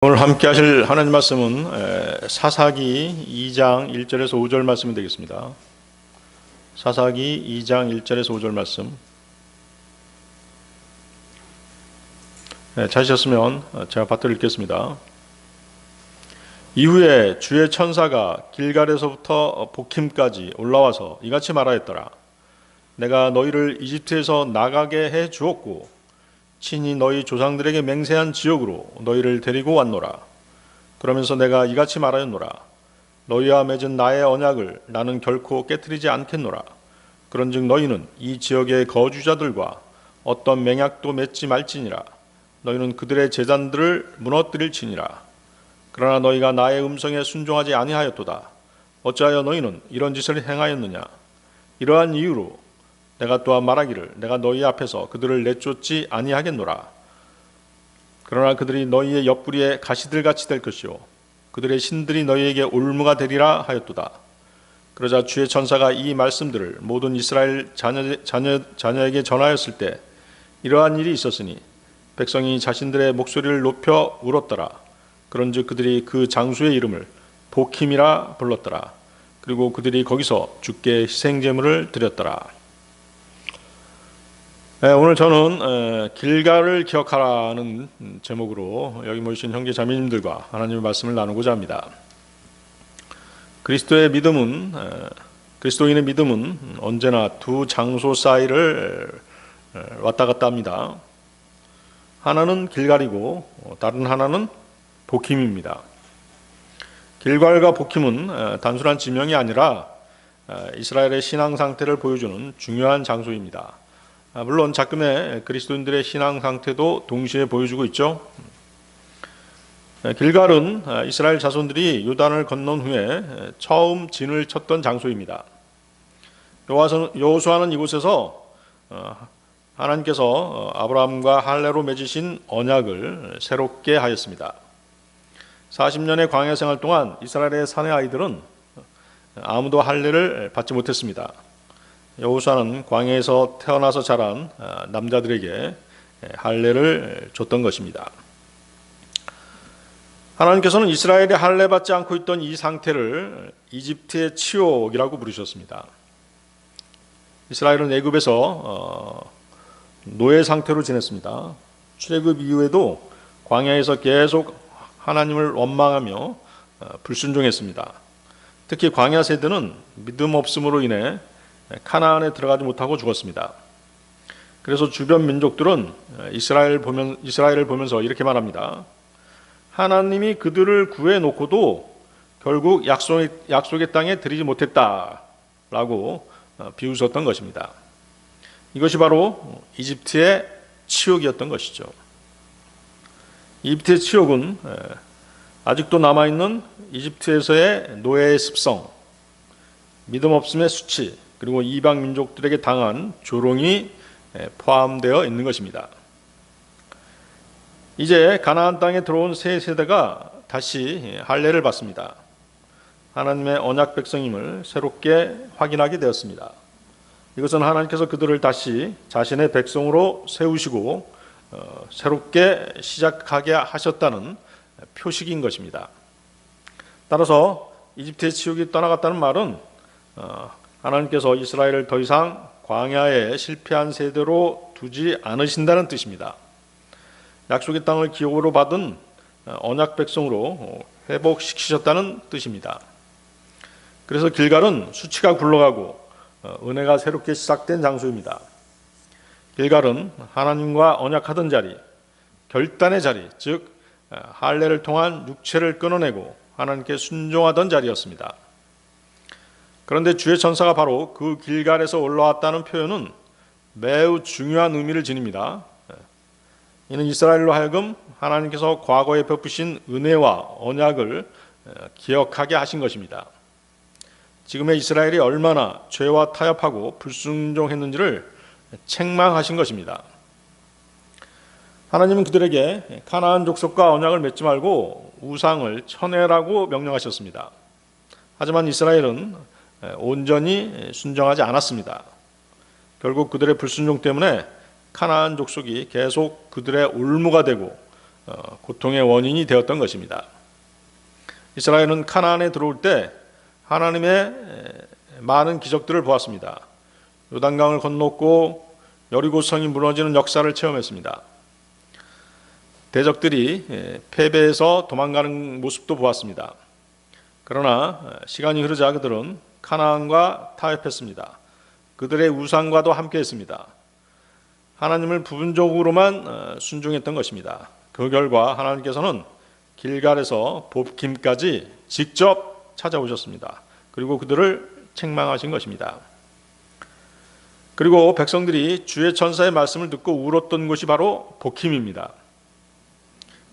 오늘 함께 하실 하나님 말씀은 사사기 2장 1절에서 5절 말씀이 되겠습니다. 사사기 2장 1절에서 5절 말씀. 찾으셨으면 제가 받들어 읽겠습니다. 이후에 주의 천사가 길갈에서부터 복힘까지 올라와서 이같이 말하였더라. 내가 너희를 이집트에서 나가게 해 주었고 친히 너희 조상들에게 맹세한 지역으로 너희를 데리고 왔노라. 그러면서 내가 이같이 말하였노라. 너희와 맺은 나의 언약을 나는 결코 깨뜨리지 않겠노라. 그런즉 너희는 이 지역의 거주자들과 어떤 맹약도 맺지 말지니라. 너희는 그들의 제단들을 무너뜨릴지니라. 그러나 너희가 나의 음성에 순종하지 아니하였도다. 어찌하여 너희는 이런 짓을 행하였느냐. 이러한 이유로 내가 또한 말하기를 내가 너희 앞에서 그들을 내쫓지 아니하겠노라. 그러나 그들이 너희의 옆구리에 가시들같이 될 것이요 그들의 신들이 너희에게 올무가 되리라 하였도다. 그러자 주의 천사가 이 말씀들을 모든 이스라엘 자녀에게 전하였을 때 이러한 일이 있었으니 백성이 자신들의 목소리를 높여 울었더라. 그런즉 그들이 그 장소의 이름을 복힘이라 불렀더라. 그리고 그들이 거기서 주께 희생제물을 드렸더라. 오늘 저는 길갈을 기억하라는 제목으로 여기 모이신 형제 자매님들과 하나님의 말씀을 나누고자 합니다. 그리스도인의 믿음은 언제나 두 장소 사이를 왔다 갔다 합니다. 하나는 길갈이고 다른 하나는 복힘입니다. 길갈과 복힘은 단순한 지명이 아니라 이스라엘의 신앙 상태를 보여주는 중요한 장소입니다. 물론 작금의 그리스도인들의 신앙 상태도 동시에 보여주고 있죠. 길갈은 이스라엘 자손들이 요단을 건넌 후에 처음 진을 쳤던 장소입니다. 여호수아는 이곳에서 하나님께서 아브라함과 할례로 맺으신 언약을 새롭게 하였습니다. 40년의 광야 생활 동안 이스라엘의 사내 아이들은 아무도 할례를 받지 못했습니다. 여호수아는 광야에서 태어나서 자란 남자들에게 할례를 줬던 것입니다. 하나님께서는 이스라엘이 할례 받지 않고 있던 이 상태를 이집트의 치욕이라고 부르셨습니다. 이스라엘은 애굽에서 노예 상태로 지냈습니다. 출애굽 이후에도 광야에서 계속 하나님을 원망하며 불순종했습니다. 특히 광야 세대는 믿음 없음으로 인해 카나안에 들어가지 못하고 죽었습니다. 그래서 주변 민족들은 이스라엘을 보면서 이렇게 말합니다. 하나님이 그들을 구해놓고도 결국 약속의 땅에 들이지 못했다라고 비웃었던 것입니다. 이것이 바로 이집트의 치욕이었던 것이죠. 이집트의 치욕은 아직도 남아있는 이집트에서의 노예의 습성, 믿음 없음의 수치, 그리고 이방 민족들에게 당한 조롱이 포함되어 있는 것입니다. 이제 가나안 땅에 들어온 새 세대가 다시 할례를 받습니다. 하나님의 언약 백성임을 새롭게 확인하게 되었습니다. 이것은 하나님께서 그들을 다시 자신의 백성으로 세우시고 새롭게 시작하게 하셨다는 표식인 것입니다. 따라서 이집트의 치욕이 떠나갔다는 말은 하나님께서 이스라엘을 더 이상 광야에 실패한 세대로 두지 않으신다는 뜻입니다. 약속의 땅을 기업으로 받은 언약 백성으로 회복시키셨다는 뜻입니다. 그래서 길갈은 수치가 굴러가고 은혜가 새롭게 시작된 장소입니다. 길갈은 하나님과 언약하던 자리, 결단의 자리, 즉 할례를 통한 육체를 끊어내고 하나님께 순종하던 자리였습니다. 그런데 주의 천사가 바로 그 길갈에서 올라왔다는 표현은 매우 중요한 의미를 지닙니다. 이는 이스라엘로 하여금 하나님께서 과거에 베푸신 은혜와 언약을 기억하게 하신 것입니다. 지금의 이스라엘이 얼마나 죄와 타협하고 불순종했는지를 책망하신 것입니다. 하나님은 그들에게 가나안 족속과 언약을 맺지 말고 우상을 쳐내라고 명령하셨습니다. 하지만 이스라엘은 온전히 순종하지 않았습니다. 결국 그들의 불순종 때문에 가나안 족속이 계속 그들의 올무가 되고 고통의 원인이 되었던 것입니다. 이스라엘은 가나안에 들어올 때 하나님의 많은 기적들을 보았습니다. 요단강을 건넜고 여리고성이 무너지는 역사를 체험했습니다. 대적들이 패배해서 도망가는 모습도 보았습니다. 그러나 시간이 흐르자 그들은 가나안과 타협했습니다. 그들의 우상과도 함께했습니다. 하나님을 부분적으로만 순종했던 것입니다. 그 결과 하나님께서는 길갈에서 보킴까지 직접 찾아오셨습니다. 그리고 그들을 책망하신 것입니다. 그리고 백성들이 주의 천사의 말씀을 듣고 울었던 곳이 바로 보킴입니다.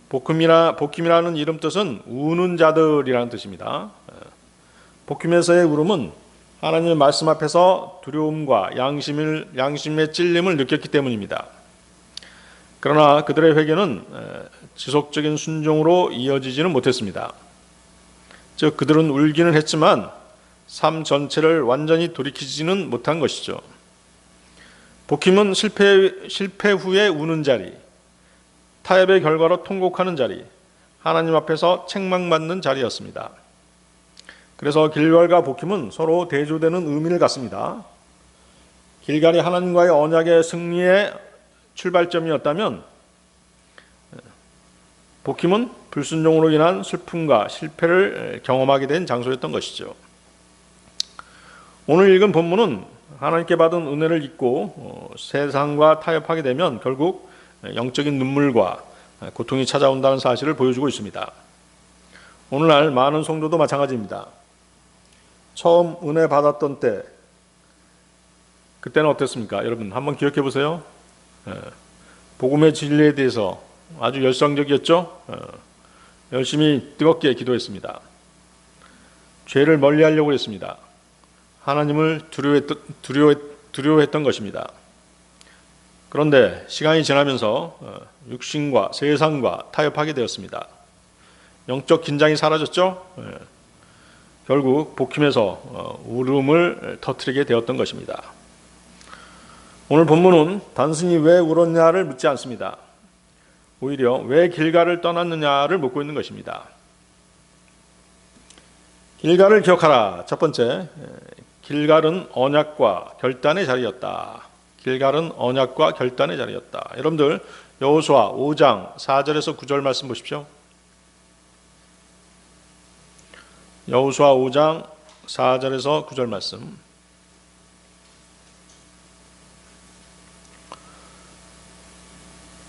보킴이라는 이름 뜻은 우는 자들이라는 뜻입니다. 보킴에서의 울음은 하나님의 말씀 앞에서 두려움과 양심의 찔림을 느꼈기 때문입니다. 그러나 그들의 회개는 지속적인 순종으로 이어지지는 못했습니다. 즉 그들은 울기는 했지만 삶 전체를 완전히 돌이키지는 못한 것이죠. 보킴은 실패 후에 우는 자리, 타협의 결과로 통곡하는 자리, 하나님 앞에서 책망받는 자리였습니다. 그래서 길갈과 보킴은 서로 대조되는 의미를 갖습니다. 길갈이 하나님과의 언약의 승리의 출발점이었다면 보킴은 불순종으로 인한 슬픔과 실패를 경험하게 된 장소였던 것이죠. 오늘 읽은 본문은 하나님께 받은 은혜를 잊고 세상과 타협하게 되면 결국 영적인 눈물과 고통이 찾아온다는 사실을 보여주고 있습니다. 오늘날 많은 성도도 마찬가지입니다. 처음 은혜 받았던 때 그때는 어땠습니까? 여러분 한번 기억해 보세요. 복음의 진리에 대해서 아주 열성적이었죠. 열심히 뜨겁게 기도했습니다. 죄를 멀리하려고 했습니다. 하나님을 두려워했던 것입니다. 그런데 시간이 지나면서 육신과 세상과 타협하게 되었습니다. 영적 긴장이 사라졌죠. 결국 복힘에서 울음을 터뜨리게 되었던 것입니다. 오늘 본문은 단순히 왜 울었냐를 묻지 않습니다. 오히려 왜 길갈을 떠났느냐를 묻고 있는 것입니다. 길갈을 기억하라. 첫 번째, 길갈은 언약과 결단의 자리였다. 길갈은 언약과 결단의 자리였다. 여러분들 여호수아 5장 4절에서 9절 말씀 보십시오. 여호수아 5장 4절에서 9절 말씀.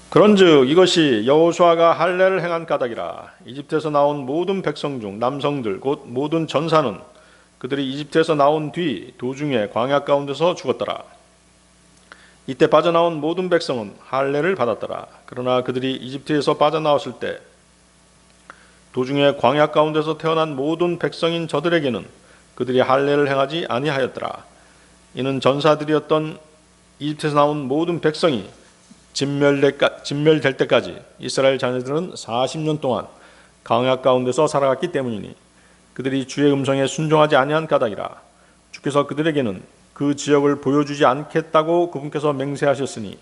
그런즉 이것이 여호수아가 할례를 행한 까닭이라. 이집트에서 나온 모든 백성 중 남성들 곧 모든 전사는 그들이 이집트에서 나온 뒤 도중에 광야 가운데서 죽었더라. 이때 빠져나온 모든 백성은 할례를 받았더라. 그러나 그들이 이집트에서 빠져나왔을 때 도중에 광야 가운데서 태어난 모든 백성인 저들에게는 그들이 할례를 행하지 아니하였더라. 이는 전사들이었던 이집트에서 나온 모든 백성이 진멸될 때까지 이스라엘 자녀들은 40년 동안 광야 가운데서 살아갔기 때문이니 그들이 주의 음성에 순종하지 아니한 까닭이라. 주께서 그들에게는 그 지역을 보여주지 않겠다고 그분께서 맹세하셨으니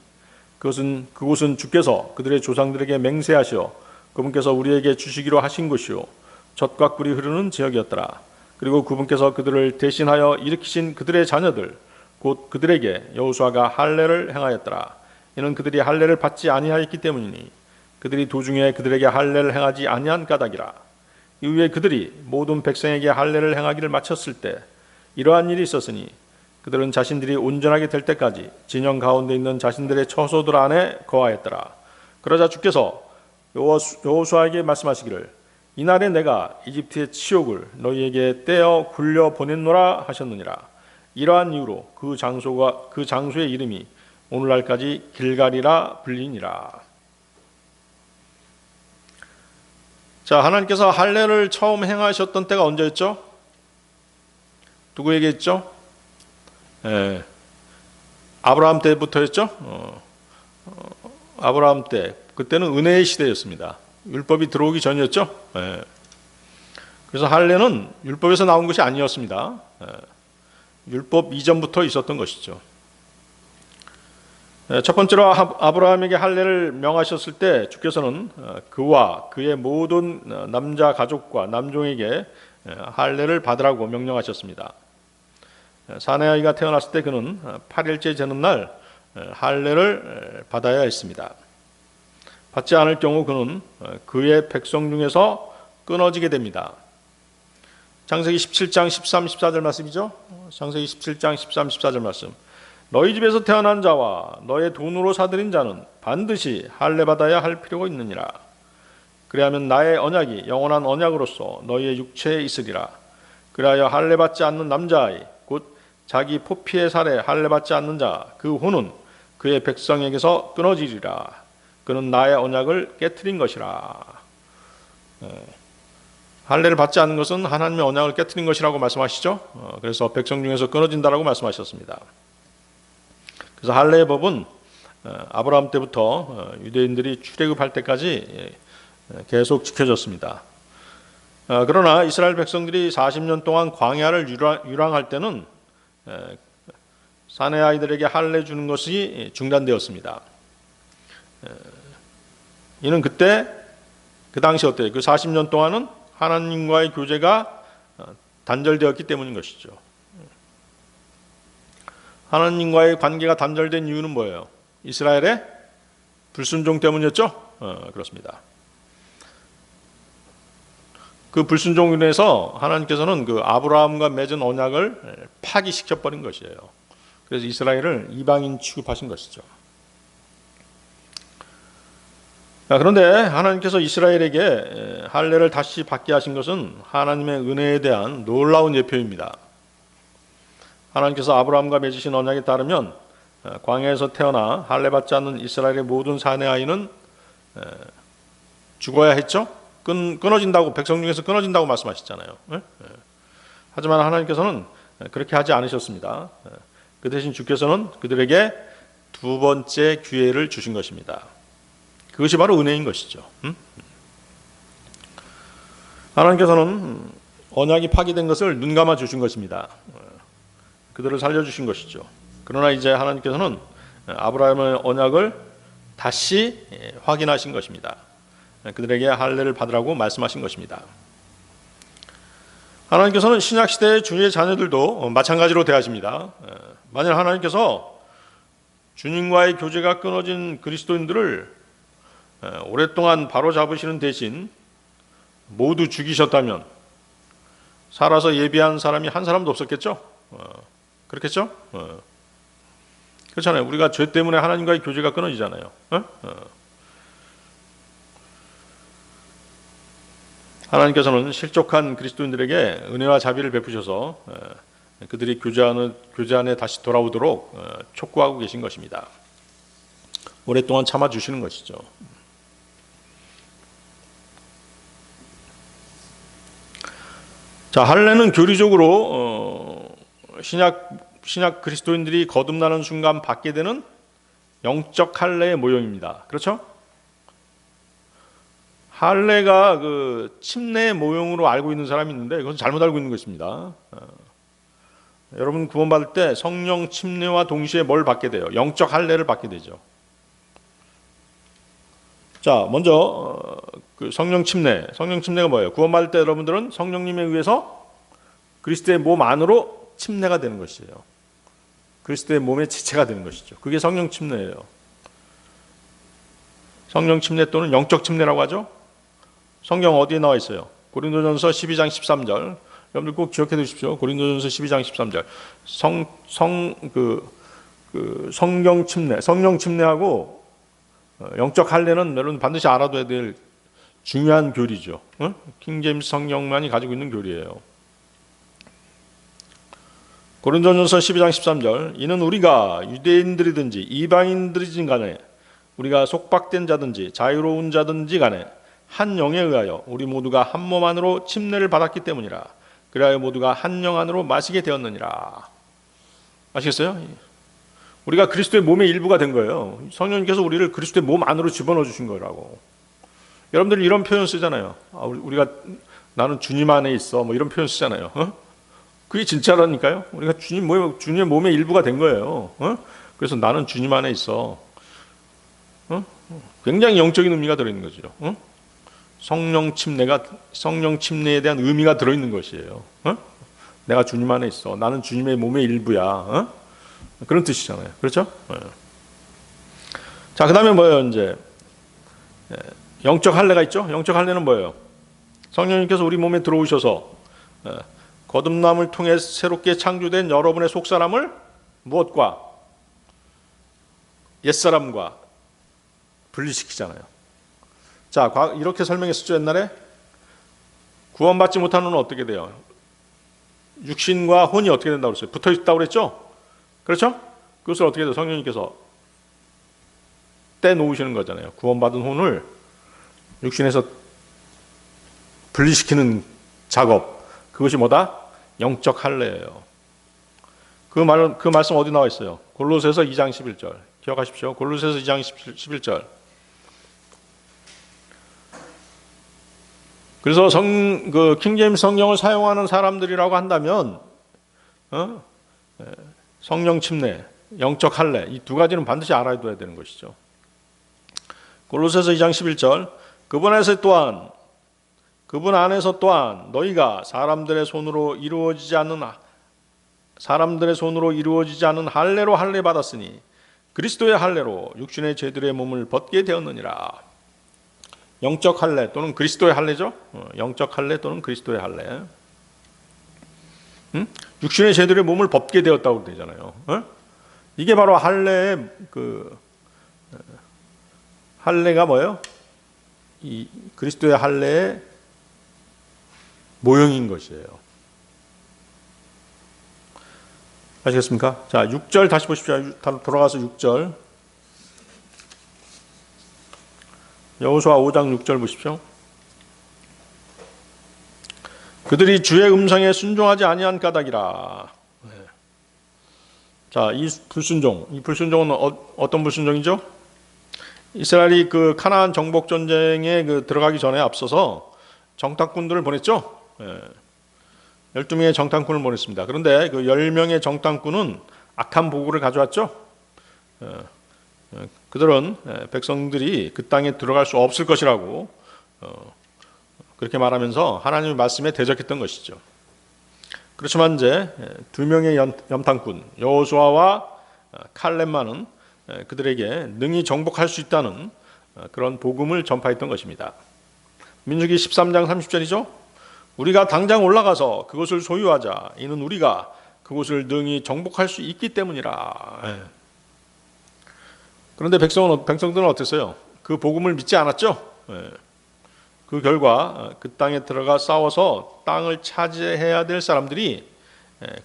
그곳은 주께서 그들의 조상들에게 맹세하시어 그분께서 우리에게 주시기로 하신 곳이요 젖과 꿀이 흐르는 지역이었더라. 그리고 그분께서 그들을 대신하여 일으키신 그들의 자녀들 곧 그들에게 여호수아가 할례를 행하였더라. 이는 그들이 할례를 받지 아니하였기 때문이니 그들이 도중에 그들에게 할례를 행하지 아니한 까닭이라. 이후에 그들이 모든 백성에게 할례를 행하기를 마쳤을 때 이러한 일이 있었으니 그들은 자신들이 온전하게 될 때까지 진영 가운데 있는 자신들의 처소들 안에 거하였더라. 그러자 주께서 여호수아에게 말씀하시기를 이날에 내가 이집트의 치욕을 너희에게 떼어 굴려 보냈노라 하셨느니라. 이러한 이유로 그 장소의 이름이 오늘날까지 길갈이라 불리니라. 자, 하나님께서 할례를 처음 행하셨던 때가 언제였죠? 누구에게 했죠? 아브라함 때부터였죠? 아브라함 때, 그때는 은혜의 시대였습니다. 율법이 들어오기 전이었죠? 그래서 할례는 율법에서 나온 것이 아니었습니다. 율법 이전부터 있었던 것이죠. 첫 번째로 아브라함에게 할례를 명하셨을 때 주께서는 그와 그의 모든 남자 가족과 남종에게 할례를 받으라고 명령하셨습니다. 사내 아이가 태어났을 때 그는 8일째 되는 날 할례를 받아야 했습니다. 받지 않을 경우 그는 그의 백성 중에서 끊어지게 됩니다. 창세기 17장 13, 14절 말씀이죠. 창세기 17장 13, 14절 말씀. 너희 집에서 태어난 자와 너의 돈으로 사들인 자는 반드시 할례 받아야 할 필요가 있느니라. 그리하면 나의 언약이 영원한 언약으로서 너희의 육체에 있으리라. 그리하여 할례 받지 않는 남자아이 곧 자기 포피의 살에 할례 받지 않는 자 그 혼은 그의 백성에게서 끊어지리라. 그는 나의 언약을 깨트린 것이라. 할례를 받지 않는 것은 하나님의 언약을 깨트린 것이라고 말씀하시죠. 그래서 백성 중에서 끊어진다라고 말씀하셨습니다. 그래서 할례의 법은 아브라함 때부터 유대인들이 출애굽할 때까지 계속 지켜졌습니다. 그러나 이스라엘 백성들이 40년 동안 광야를 유랑할 때는 사내 아이들에게 할례 주는 것이 중단되었습니다. 이는 그때 그 당시 어때요? 그 40년 동안은 하나님과의 교제가 단절되었기 때문인 것이죠. 하나님과의 관계가 단절된 이유는 뭐예요? 이스라엘의 불순종 때문이었죠? 그렇습니다. 그 불순종으로 인해서 하나님께서는 그 아브라함과 맺은 언약을 파기시켜 버린 것이에요. 그래서 이스라엘을 이방인 취급하신 것이죠. 그런데 하나님께서 이스라엘에게 할례를 다시 받게 하신 것은 하나님의 은혜에 대한 놀라운 예표입니다. 하나님께서 아브라함과 맺으신 언약에 따르면 광야에서 태어나 할례 받지 않는 이스라엘의 모든 사내 아이는 죽어야 했죠. 끊어진다고, 백성 중에서 끊어진다고 말씀하셨잖아요. 하지만 하나님께서는 그렇게 하지 않으셨습니다. 그 대신 주께서는 그들에게 두 번째 기회를 주신 것입니다. 그것이 바로 은혜인 것이죠. 하나님께서는 언약이 파기된 것을 눈감아 주신 것입니다. 그들을 살려주신 것이죠. 그러나 이제 하나님께서는 아브라함의 언약을 다시 확인하신 것입니다. 그들에게 할례를 받으라고 말씀하신 것입니다. 하나님께서는 신약시대의 주의 자녀들도 마찬가지로 대하십니다. 만일 하나님께서 주님과의 교제가 끊어진 그리스도인들을 오랫동안 바로잡으시는 대신 모두 죽이셨다면 살아서 예비한 사람이 한 사람도 없었겠죠? 그렇겠죠? 그렇잖아요. 우리가 죄 때문에 하나님과의 교제가 끊어지잖아요. 하나님께서는 실족한 그리스도인들에게 은혜와 자비를 베푸셔서 그들이 교제 안에 다시 돌아오도록 촉구하고 계신 것입니다. 오랫동안 참아주시는 것이죠. 자, 할례는 교리적으로 신약 그리스도인들이 거듭나는 순간 받게 되는 영적 할례의 모형입니다. 그렇죠? 할례가 그 침례의 모형으로 알고 있는 사람이 있는데 그것은 잘못 알고 있는 것입니다. 여러분 구원받을 때 성령 침례와 동시에 뭘 받게 돼요? 영적 할례를 받게 되죠. 자, 먼저 그 성령 침례가 뭐예요? 구원받을 때 여러분들은 성령님에 의해서 그리스도의 몸 안으로 침례가 되는 것이에요. 그리스도의 몸의 지체가 되는 것이죠. 그게 성령 침례예요. 성령 침례 또는 영적 침례라고 하죠. 성경 어디에 나와 있어요? 고린도전서 12장 13절. 여러분들 꼭 기억해 두십시오. 고린도전서 12장 13절. 성령 침례하고 영적 할례는 여러분 반드시 알아둬야 될 중요한 교리죠. 킹제임스 성경만이 가지고 있는 교리예요. 고린도전서 12장 13절. 이는 우리가 유대인들이든지 이방인들이든지 간에 우리가 속박된 자든지 자유로운 자든지 간에 한 영에 의하여 우리 모두가 한 몸 안으로 침례를 받았기 때문이라. 그리하여 모두가 한 영 안으로 마시게 되었느니라. 아시겠어요? 우리가 그리스도의 몸의 일부가 된 거예요. 성령님께서 우리를 그리스도의 몸 안으로 집어넣어 주신 거라고. 여러분들 이런 표현 쓰잖아요. 우리가 나는 주님 안에 있어. 뭐 이런 표현 쓰잖아요. 그게 진짜라니까요. 우리가 주님의 몸의 일부가 된 거예요. 그래서 나는 주님 안에 있어. 굉장히 영적인 의미가 들어있는 거죠. 성령 침례에 대한 의미가 들어있는 것이에요. 내가 주님 안에 있어. 나는 주님의 몸의 일부야. 그런 뜻이잖아요. 그렇죠? 자, 그 다음에 뭐예요, 이제? 영적 할례가 있죠? 영적 할례는 뭐예요? 성령님께서 우리 몸에 들어오셔서 거듭남을 통해 새롭게 창조된 여러분의 속사람을 무엇과? 옛사람과 분리시키잖아요. 자, 이렇게 설명했었죠, 옛날에? 구원받지 못하는 건 어떻게 돼요? 육신과 혼이 어떻게 된다고 그랬어요? 붙어 있다고 그랬죠? 그렇죠? 그것을 어떻게 돼요? 성령님께서 떼놓으시는 거잖아요. 구원받은 혼을 육신에서 분리시키는 작업. 그것이 뭐다? 영적 할례예요. 그 말씀 어디 나와 있어요? 골로새서 2장 11절. 기억하십시오. 골로새서 2장 11절. 그래서 킹제임스 성경을 사용하는 사람들이라고 한다면 성령 침례, 영적 할례 이 두 가지는 반드시 알아둬야 되는 것이죠. 골로새서 2장 11절. 그분 안에서 또한 너희가 사람들의 손으로 이루어지지 않는 할례로 할례 받았으니 그리스도의 할례로 육신의 죄들의 몸을 벗게 되었느니라. 영적 할례 또는 그리스도의 할례죠. 영적 할례 또는 그리스도의 할례. 육신의 죄들의 몸을 벗게 되었다고 되잖아요. 이게 바로 할례의 할례가 뭐예요? 이 그리스도의 할례의 모형인 것이에요. 아시겠습니까? 자, 6절 다시 보십시오. 돌아가서 6절. 여호수아 5장 6절 보십시오. 그들이 주의 음성에 순종하지 아니한 까닭이라. 자, 이 불순종은 어떤 불순종이죠? 이스라엘이 그 가나안 정복 전쟁에 들어가기 전에 앞서서 정탐꾼들을 보냈죠. 12명의 정탐꾼을 보냈습니다. 그런데 그 10명의 정탐꾼은 악한 보고를 가져왔죠. 그들은 백성들이 그 땅에 들어갈 수 없을 것이라고 그렇게 말하면서 하나님의 말씀에 대적했던 것이죠. 그렇지만 이제 2명의 염탐꾼 여호수아와 칼렙만은 그들에게 능히 정복할 수 있다는 그런 복음을 전파했던 것입니다. 민수기 13장 30절이죠. 우리가 당장 올라가서 그곳을 소유하자. 이는 우리가 그곳을 능히 정복할 수 있기 때문이라. 그런데 백성들은 어땠어요? 그 복음을 믿지 않았죠. 그 결과 그 땅에 들어가 싸워서 땅을 차지해야 될 사람들이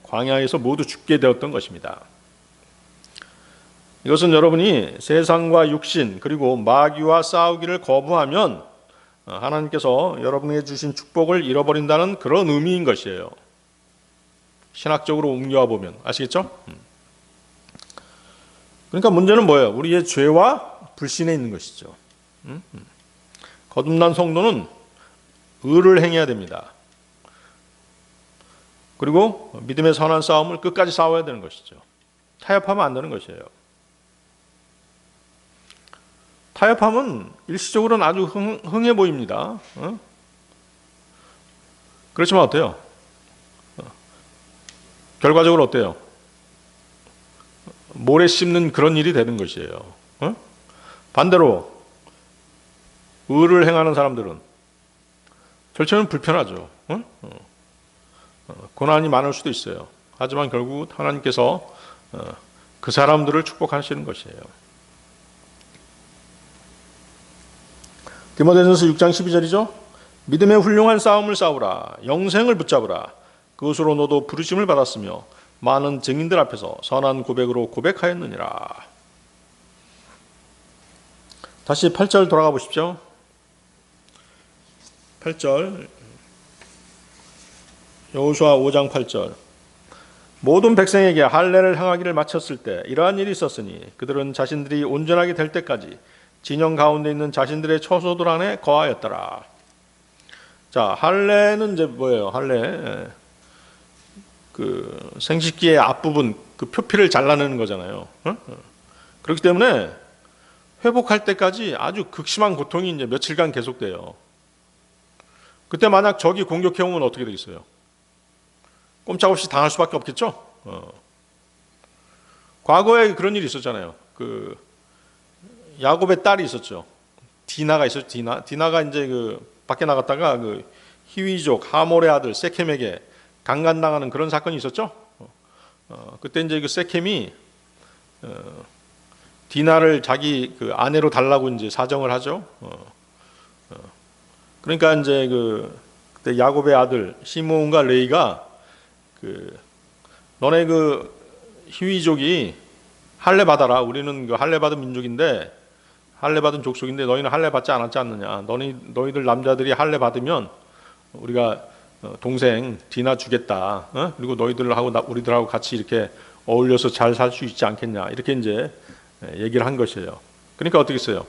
광야에서 모두 죽게 되었던 것입니다. 이것은 여러분이 세상과 육신 그리고 마귀와 싸우기를 거부하면 하나님께서 여러분에게 주신 축복을 잃어버린다는 그런 의미인 것이에요. 신학적으로 옮겨와 보면 아시겠죠? 그러니까 문제는 뭐예요? 우리의 죄와 불신에 있는 것이죠. 거듭난 성도는 의를 행해야 됩니다. 그리고 믿음의 선한 싸움을 끝까지 싸워야 되는 것이죠. 타협하면 안 되는 것이에요. 타협하면 일시적으로는 아주 흥해 보입니다. 그렇지만 어때요? 결과적으로 어때요? 모래 씹는 그런 일이 되는 것이에요. 반대로 의를 행하는 사람들은 절대는 불편하죠. 고난이 많을 수도 있어요. 하지만 결국 하나님께서 그 사람들을 축복하시는 것이에요. 디모데전서 6장 12절이죠. 믿음의 훌륭한 싸움을 싸우라. 영생을 붙잡으라. 그것으로 너도 부르심을 받았으며 많은 증인들 앞에서 선한 고백으로 고백하였느니라. 다시 8절 돌아가 보십시오. 8절 여호수아 5장 8절. 모든 백성에게 할례를 행하기를 마쳤을 때 이러한 일이 있었으니 그들은 자신들이 온전하게 될 때까지 진영 가운데 있는 자신들의 처소들 안에 거하였더라. 자, 할례는 이제 뭐예요? 할례 그 생식기의 앞부분 그 표피를 잘라내는 거잖아요. 그렇기 때문에 회복할 때까지 아주 극심한 고통이 이제 며칠간 계속돼요. 그때 만약 적이 공격해 오면 어떻게 되겠어요? 꼼짝없이 당할 수밖에 없겠죠. 과거에 그런 일이 있었잖아요. 그 야곱의 딸이 있었죠. 디나가 있었죠. 디나가 이제 그 밖에 나갔다가 그 히위족 하몰의 아들 세켐에게 강간당하는 그런 사건이 있었죠. 그때 이제 그 세켐이 디나를 자기 그 아내로 달라고 이제 사정을 하죠. 그러니까 이제 그때 야곱의 아들 시므온과 레이가 그 너네 그 히위족이 할례 받아라. 우리는 그 할례 받은 민족인데 할례 받은 족속인데 너희는 할례 받지 않았지 않느냐. 너희들 남자들이 할례 받으면 우리가 동생 디나 주겠다. 그리고 너희들하고 우리들하고 같이 이렇게 어울려서 잘 살 수 있지 않겠냐. 이렇게 이제 얘기를 한 것이에요. 그러니까 어떻게 했어요?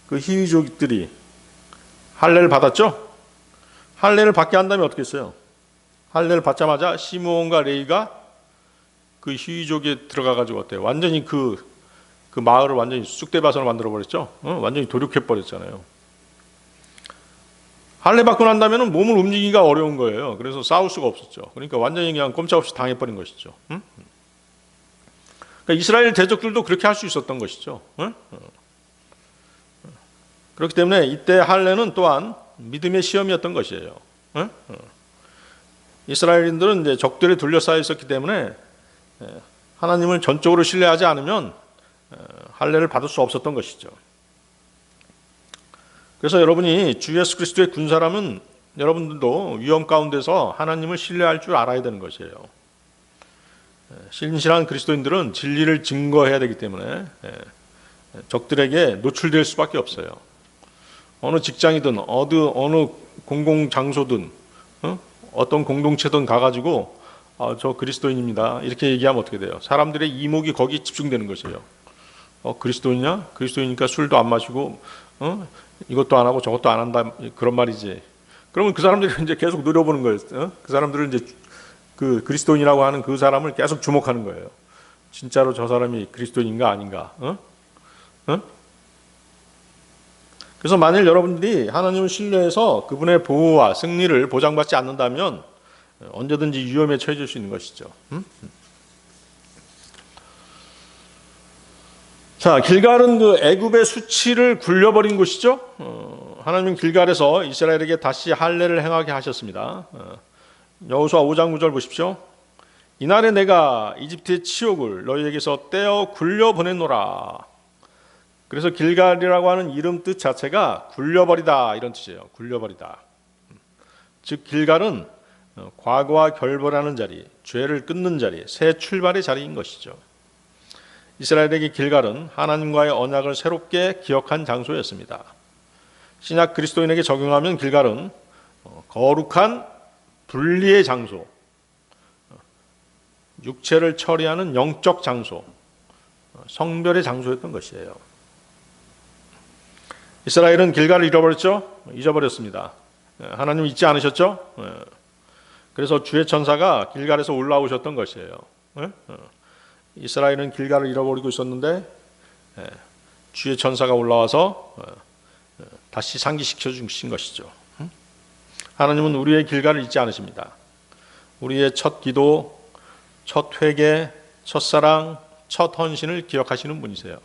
그 히위족들이 할례를 받았죠? 할례를 받게 한 다음에 어떻게 했어요? 할례를 받자마자 시므온과 레이가 그 히위족에 들어가가지고 어때요? 완전히 그 마을을 완전히 쑥대밭으로 만들어버렸죠? 완전히 도륙해버렸잖아요. 할례 받고 난 다음에는 몸을 움직이기가 어려운 거예요. 그래서 싸울 수가 없었죠. 그러니까 완전히 그냥 꼼짝없이 당해버린 것이죠. 그러니까 이스라엘 대적들도 그렇게 할 수 있었던 것이죠. 그렇기 때문에 이때 할례는 또한 믿음의 시험이었던 것이에요. 이스라엘인들은 이제 적들에 둘러싸여 있었기 때문에 하나님을 전적으로 신뢰하지 않으면 할례를 받을 수 없었던 것이죠. 그래서 여러분이 주 예수 그리스도의 군사라면 여러분들도 위험 가운데서 하나님을 신뢰할 줄 알아야 되는 것이에요. 신실한 그리스도인들은 진리를 증거해야 되기 때문에 적들에게 노출될 수밖에 없어요. 어느 직장이든 어느 공공장소든 어떤 공동체든 가가지고 저 그리스도인입니다. 이렇게 얘기하면 어떻게 돼요? 사람들의 이목이 거기 집중되는 것이에요. 그리스도인이냐? 그리스도이니까 술도 안 마시고 이것도 안 하고 저것도 안 한다 그런 말이지. 그러면 그 사람들이 이제 계속 노려보는 거예요. 그 사람들은 이제 그 그리스도인이라고 하는 그 사람을 계속 주목하는 거예요. 진짜로 저 사람이 그리스도인인가 아닌가? 그래서 만일 여러분들이 하나님을 신뢰해서 그분의 보호와 승리를 보장받지 않는다면 언제든지 위험에 처해질 수 있는 것이죠. 자, 길갈은 그 애굽의 수치를 굴려버린 곳이죠. 하나님은 길갈에서 이스라엘에게 다시 할례를 행하게 하셨습니다. 여호수아 5장 9절 보십시오. 이날에 내가 이집트의 치욕을 너희에게서 떼어 굴려 보내노라. 그래서 길갈이라고 하는 이름 뜻 자체가 굴려버리다 이런 뜻이에요. 굴려버리다. 즉 길갈은 과거와 결별하는 자리, 죄를 끊는 자리, 새 출발의 자리인 것이죠. 이스라엘에게 길갈은 하나님과의 언약을 새롭게 기억한 장소였습니다. 신약 그리스도인에게 적용하면 길갈은 거룩한 분리의 장소, 육체를 처리하는 영적 장소, 성별의 장소였던 것이에요. 이스라엘은 길갈을 잃어버렸죠? 잊어버렸습니다. 하나님 잊지 않으셨죠? 그래서 주의 천사가 길갈에서 올라오셨던 것이에요. 이스라엘은 길갈을 잃어버리고 있었는데 주의 천사가 올라와서 다시 상기시켜 주신 것이죠. 하나님은 우리의 길갈을 잊지 않으십니다. 우리의 첫 기도, 첫 회개, 첫 사랑, 첫 헌신을 기억하시는 분이세요.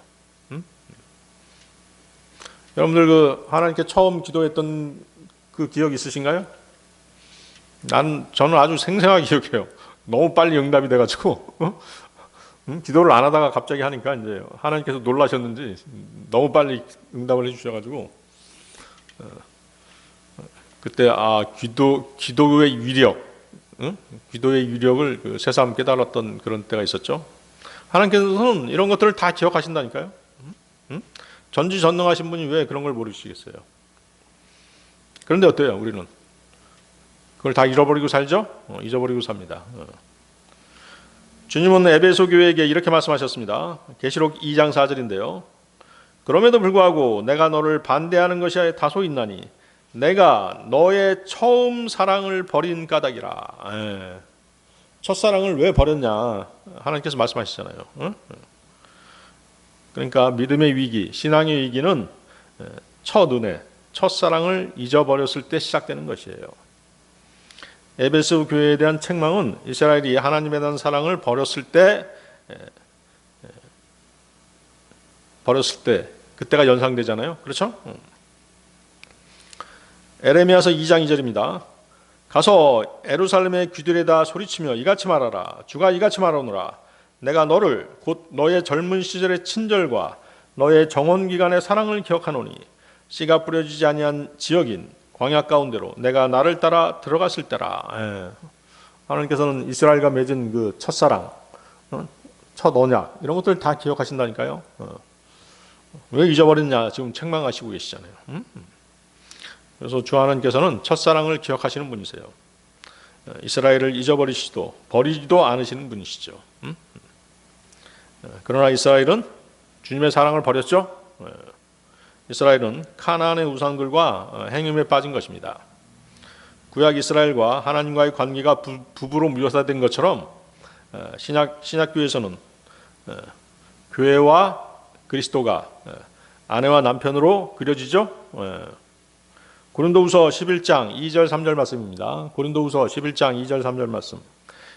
여러분들 그 하나님께 처음 기도했던 그 기억 있으신가요? 저는 아주 생생하게 기억해요. 너무 빨리 응답이 돼가지고 기도를 안 하다가 갑자기 하니까 이제 하나님께서 놀라셨는지 너무 빨리 응답을 해주셔가지고 그때 기도의 위력, 기도의 위력을 새삼 깨달았던 그런 때가 있었죠. 하나님께서는 이런 것들을 다 기억하신다니까요. 전지전능하신 분이 왜 그런 걸 모르시겠어요? 그런데 어때요? 우리는 그걸 다 잃어버리고 살죠? 잊어버리고 삽니다. 주님은 에베소 교회에게 이렇게 말씀하셨습니다. 계시록 2장 4절인데요. 그럼에도 불구하고 내가 너를 반대하는 것이 다소 있나니 내가 너의 처음 사랑을 버린 까닭이라. 첫사랑을 왜 버렸냐? 하나님께서 말씀하시잖아요. 그러니까 믿음의 위기, 신앙의 위기는 첫 은혜, 첫사랑을 잊어버렸을 때 시작되는 것이에요. 에베소 교회에 대한 책망은 이스라엘이 하나님에 대한 사랑을 버렸을 때 그때가 연상되잖아요. 그렇죠? 에레미야서 2장 2절입니다. 가서 예루살렘의 귀들에다 소리치며 이같이 말하라. 주가 이같이 말하노라. 내가 너를 곧 너의 젊은 시절의 친절과 너의 정원 기간의 사랑을 기억하노니 씨가 뿌려지지 아니한 지역인 광야 가운데로 내가 나를 따라 들어갔을 때라. 하나님께서는 이스라엘과 맺은 그 첫사랑, 첫 언약 이런 것들 다 기억하신다니까요. 왜 잊어버렸냐 지금 책망하시고 계시잖아요. 그래서 주 하나님께서는 첫사랑을 기억하시는 분이세요. 이스라엘을 잊어버리시도 버리지도 않으시는 분이시죠. 그러나 이스라엘은 주님의 사랑을 버렸죠. 이스라엘은 카나안의 우상들과 행음에 빠진 것입니다. 구약 이스라엘과 하나님과의 관계가 부부로 묘사된 것처럼 신약교회에서는 교회와 그리스도가 아내와 남편으로 그려지죠. 고린도후서 11장 2절 3절 말씀입니다. 고린도후서 11장 2절 3절 말씀.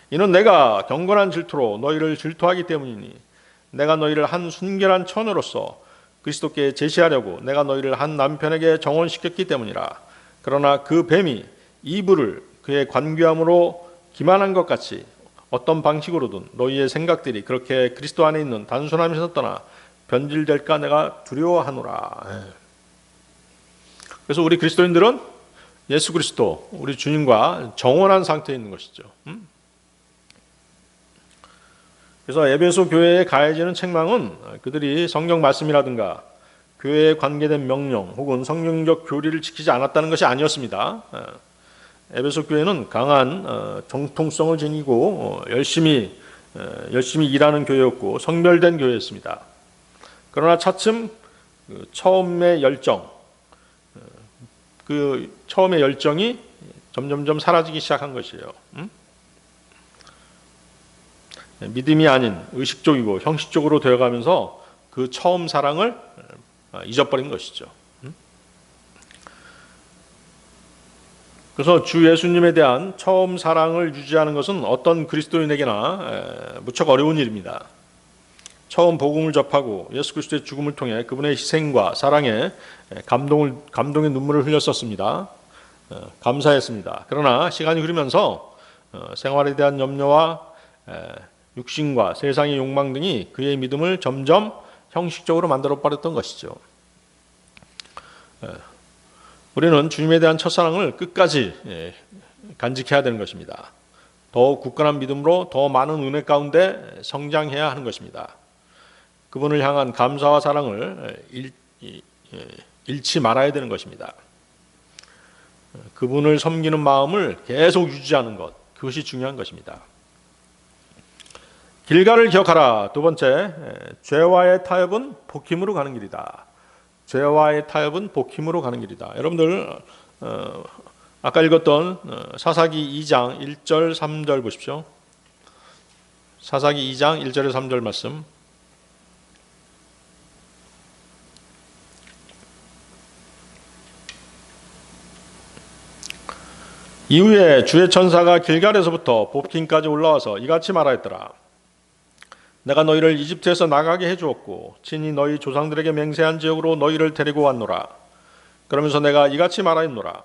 이는 내가 경건한 질투로 너희를 질투하기 때문이니 내가 너희를 한 순결한 처녀로서 그리스도께 제시하려고 내가 너희를 한 남편에게 정혼시켰기 때문이라. 그러나 그 뱀이 이브를 그의 관귀함으로 기만한 것 같이 어떤 방식으로든 너희의 생각들이 그렇게 그리스도 안에 있는 단순함에서 떠나 변질될까 내가 두려워하노라. 그래서 우리 그리스도인들은 예수 그리스도 우리 주님과 정원한 상태에 있는 것이죠. 그래서 에베소 교회에 가해지는 책망은 그들이 성경 말씀이라든가 교회에 관계된 명령 혹은 성경적 교리를 지키지 않았다는 것이 아니었습니다. 에베소 교회는 강한 정통성을 지니고 열심히 일하는 교회였고 성별된 교회였습니다. 그러나 차츰 처음의 열정이 점점점 사라지기 시작한 것이에요. 믿음이 아닌 의식적이고 형식적으로 되어가면서 그 처음 사랑을 잊어버린 것이죠. 그래서 주 예수님에 대한 처음 사랑을 유지하는 것은 어떤 그리스도인에게나 무척 어려운 일입니다. 처음 복음을 접하고 예수 그리스도의 죽음을 통해 그분의 희생과 사랑에 감동의 눈물을 흘렸었습니다. 감사했습니다. 그러나 시간이 흐르면서 생활에 대한 염려와 육신과 세상의 욕망 등이 그의 믿음을 점점 형식적으로 만들어 버렸던 것이죠. 우리는 주님에 대한 첫사랑을 끝까지 간직해야 되는 것입니다. 더 굳건한 믿음으로 더 많은 은혜 가운데 성장해야 하는 것입니다. 그분을 향한 감사와 사랑을 잃지 말아야 되는 것입니다. 그분을 섬기는 마음을 계속 유지하는 것, 그것이 중요한 것입니다. 길가를 기억하라. 두 번째, 죄와의 타협은 복힘으로 가는 길이다. 죄와의 타협은 복힘으로 가는 길이다. 여러분들 아까 읽었던 사사기 2장 1절 3절 보십시오. 사사기 2장 1절에 3절 말씀. 이후에 주의 천사가 길갈에서부터 복힘까지 올라와서 이같이 말하였더라. 내가 너희를 이집트에서 나가게 해주었고 친히 너희 조상들에게 맹세한 지역으로 너희를 데리고 왔노라. 그러면서 내가 이같이 말하였노라.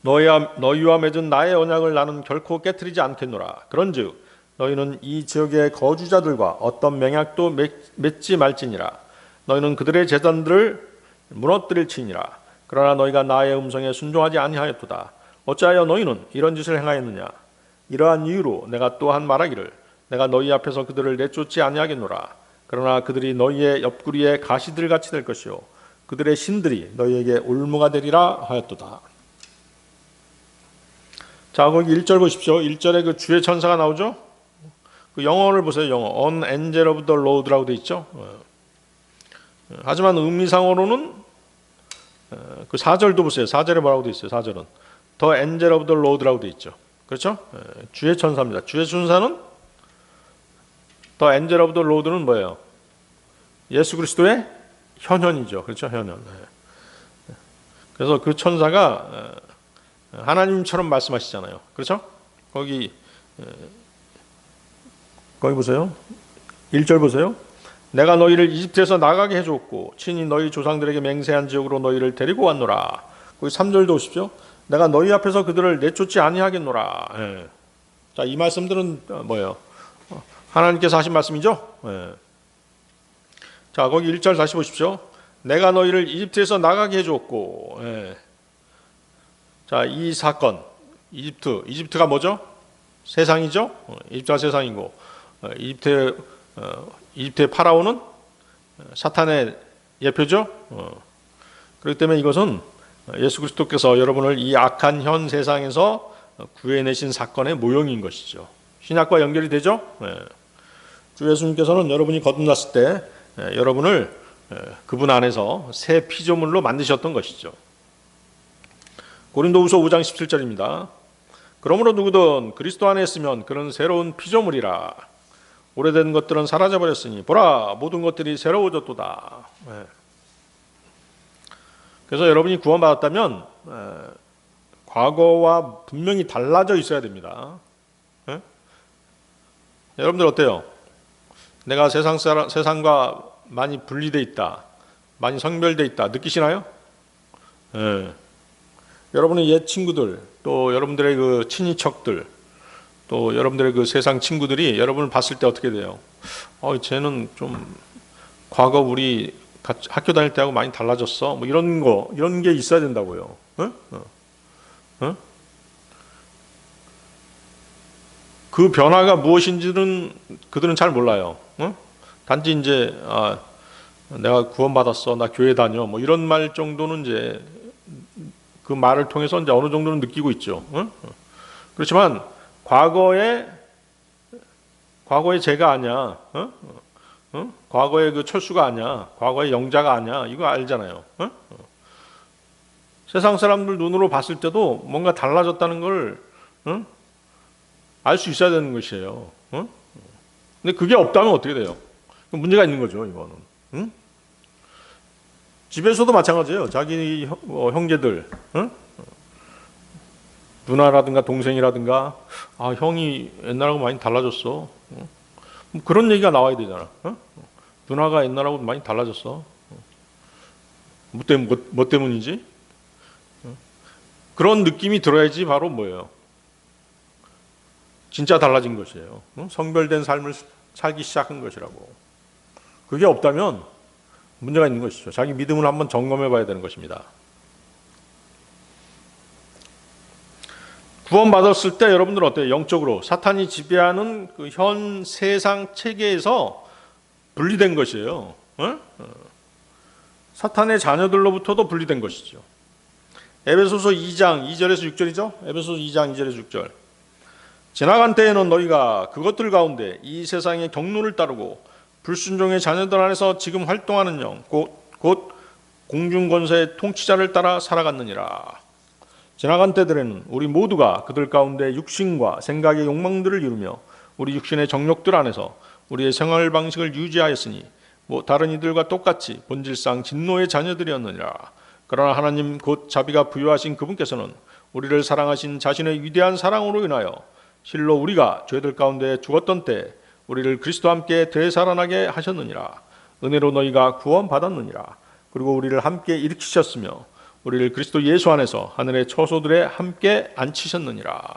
너희와 맺은 나의 언약을 나는 결코 깨뜨리지 않겠노라. 그런즉 너희는 이 지역의 거주자들과 어떤 맹약도 맺지 말지니라. 너희는 그들의 제단들을 무너뜨릴지니라. 그러나 너희가 나의 음성에 순종하지 아니하였도다. 어찌하여 너희는 이런 짓을 행하였느냐. 이러한 이유로 내가 또한 말하기를 내가 너희 앞에서 그들을 내쫓지 아니하겠노라. 그러나 그들이 너희의 옆구리에 가시들같이 될 것이요 그들의 신들이 너희에게 올무가 되리라 하였도다. 자, 거기 1절 보십시오. 1절에 그 주의 천사가 나오죠. 그 영어를 보세요. 영어 On Angel of the Lord라고 돼 있죠. 하지만 의미상으로는 그 4절도 보세요. 4절에 뭐라고 돼 있어요. 4절은 The Angel of the Lord라고 돼 있죠. 그렇죠? 주의 천사입니다. 주의 천사는 The angel of the Lord는 뭐예요? 예수 그리스도의 현현이죠. 그렇죠? 현현. 그래서 그 천사가 하나님처럼 말씀하시잖아요. 그렇죠? 거기 보세요. 1절 보세요. 내가 너희를 이집트에서 나가게 해주었고 친히 너희 조상들에게 맹세한 지역으로 너희를 데리고 왔노라. 거기 3절도 오십시오. 내가 너희 앞에서 그들을 내쫓지 아니하겠노라. 예. 자, 이 말씀들은 뭐예요? 하나님께서 하신 말씀이죠. 예. 자, 거기 1절 다시 보십시오. 내가 너희를 이집트에서 나가게 해주었고. 예. 자, 이 사건 이집트가 뭐죠? 세상이죠. 이집트가 세상이고 이집트의 파라오는 사탄의 예표죠. 그렇기 때문에 이것은 예수 그리스도께서 여러분을 이 악한 현 세상에서 구해내신 사건의 모형인 것이죠. 신약과 연결이 되죠. 주 예수님께서는 여러분이 거듭났을 때 여러분을 그분 안에서 새 피조물로 만드셨던 것이죠. 고린도후서 5장 17절입니다. 그러므로 누구든 그리스도 안에 있으면 그는 새로운 피조물이라. 오래된 것들은 사라져버렸으니 보라 모든 것들이 새로워졌도다. 그래서 여러분이 구원받았다면 과거와 분명히 달라져 있어야 됩니다. 여러분들 어때요? 내가 세상과 많이 분리되어 있다, 많이 성별되어 있다 느끼시나요? 여러분의 옛 친구들, 또 여러분들의 그 친인척들, 또 여러분들의 그 세상 친구들이 여러분을 봤을 때 어떻게 돼요? 쟤는 좀 과거 우리 학교 다닐 때하고 많이 달라졌어. 뭐 이런 게 있어야 된다고요. 그 변화가 무엇인지는 그들은 잘 몰라요. 단지 이제 내가 구원받았어, 나 교회 다녀, 뭐 이런 말 정도는 이제 그 말을 통해서 이제 어느 정도는 느끼고 있죠. 그렇지만 과거의 제가 아니야. 과거의 그 철수가 아니야. 과거의 영자가 아니야. 이거 알잖아요. 세상 사람들 눈으로 봤을 때도 뭔가 달라졌다는 걸 알 수 있어야 되는 것이에요. 근데 그게 없다면 어떻게 돼요? 문제가 있는 거죠, 이거는. 집에서도 마찬가지예요. 자기 형제들, 누나라든가 동생이라든가, 형이 옛날하고 많이 달라졌어. 그런 얘기가 나와야 되잖아. 누나가 옛날하고 많이 달라졌어. 뭐 때문이지? 그런 느낌이 들어야지 바로 뭐예요? 진짜 달라진 것이에요. 성별된 삶을 살기 시작한 것이라고. 그게 없다면 문제가 있는 것이죠. 자기 믿음을 한번 점검해 봐야 되는 것입니다. 구원받았을 때 여러분들은 어때요? 영적으로 사탄이 지배하는 그 현 세상 체계에서 분리된 것이에요. 사탄의 자녀들로부터도 분리된 것이죠. 에베소서 2장 2절에서 6절이죠. 에베소서 2장 2절에서 6절. 지나간 때에는 너희가 그것들 가운데 이 세상의 경륜을 따르고 불순종의 자녀들 안에서 지금 활동하는 영, 곧 공중권세의 통치자를 따라 살아갔느니라. 지나간 때들에는 우리 모두가 그들 가운데 육신과 생각의 욕망들을 이루며 우리 육신의 정욕들 안에서 우리의 생활 방식을 유지하였으니 다른 이들과 똑같이 본질상 진노의 자녀들이었느니라. 그러나 하나님 곧 자비가 부유하신 그분께서는 우리를 사랑하신 자신의 위대한 사랑으로 인하여 실로 우리가 죄들 가운데 죽었던 때 우리를 그리스도와 함께 되살아나게 하셨느니라. 은혜로 너희가 구원받았느니라. 그리고 우리를 함께 일으키셨으며 우리를 그리스도 예수 안에서 하늘의 처소들에 함께 앉히셨느니라.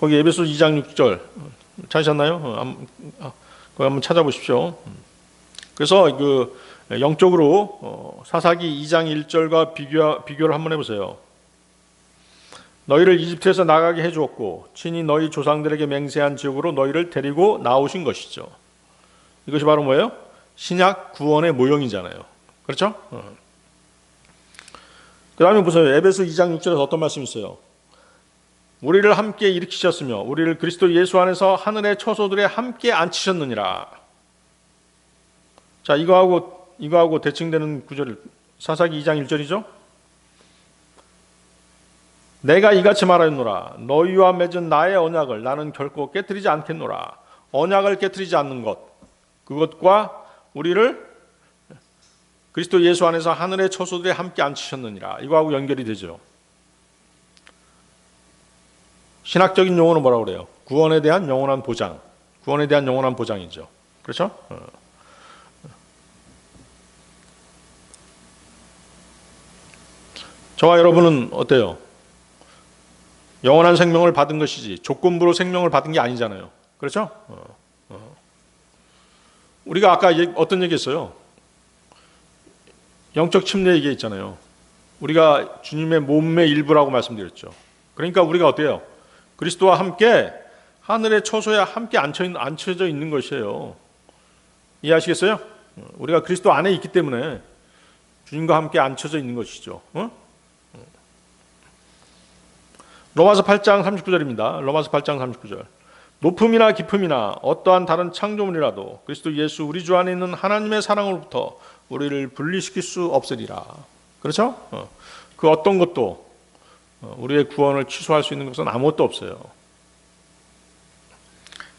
거기 에베소 2장 6절 찾으셨나요? 거기 한번 찾아보십시오. 그래서 그 영적으로 사사기 2장 1절과 비교를 한번 해보세요. 너희를 이집트에서 나가게 해주었고 친히 너희 조상들에게 맹세한 지역으로 너희를 데리고 나오신 것이죠. 이것이 바로 뭐예요? 신약 구원의 모형이잖아요. 그렇죠? 그 다음에 보세요. 에베소 2장 6절에서 어떤 말씀이 있어요? 우리를 함께 일으키셨으며 우리를 그리스도 예수 안에서 하늘의 처소들에 함께 앉히셨느니라. 자, 이거하고 대칭되는 구절 사사기 2장 1절이죠? 내가 이같이 말하노라. 너희와 맺은 나의 언약을 나는 결코 깨뜨리지 않겠노라. 언약을 깨뜨리지 않는 것, 그것과 우리를 그리스도 예수 안에서 하늘의 처소들에 함께 앉히셨느니라. 이거하고 연결이 되죠. 신학적인 용어는 뭐라고 그래요? 구원에 대한 영원한 보장. 구원에 대한 영원한 보장이죠. 그렇죠? 저와 여러분은 어때요? 영원한 생명을 받은 것이지 조건부로 생명을 받은 게 아니잖아요. 그렇죠? 우리가 아까 어떤 얘기했어요? 영적 침례 얘기했잖아요. 우리가 주님의 몸의 일부라고 말씀드렸죠. 그러니까 우리가 어때요? 그리스도와 함께 하늘의 처소에 함께 앉혀져 있는 것이에요. 이해하시겠어요? 우리가 그리스도 안에 있기 때문에 주님과 함께 앉혀져 있는 것이죠. 로마서 8장 39절입니다. 로마서 8장 39절. 높음이나 깊음이나 어떠한 다른 창조물이라도 그리스도 예수 우리 주 안에 있는 하나님의 사랑으로부터 우리를 분리시킬 수 없으리라. 그렇죠? 그 어떤 것도 우리의 구원을 취소할 수 있는 것은 아무것도 없어요.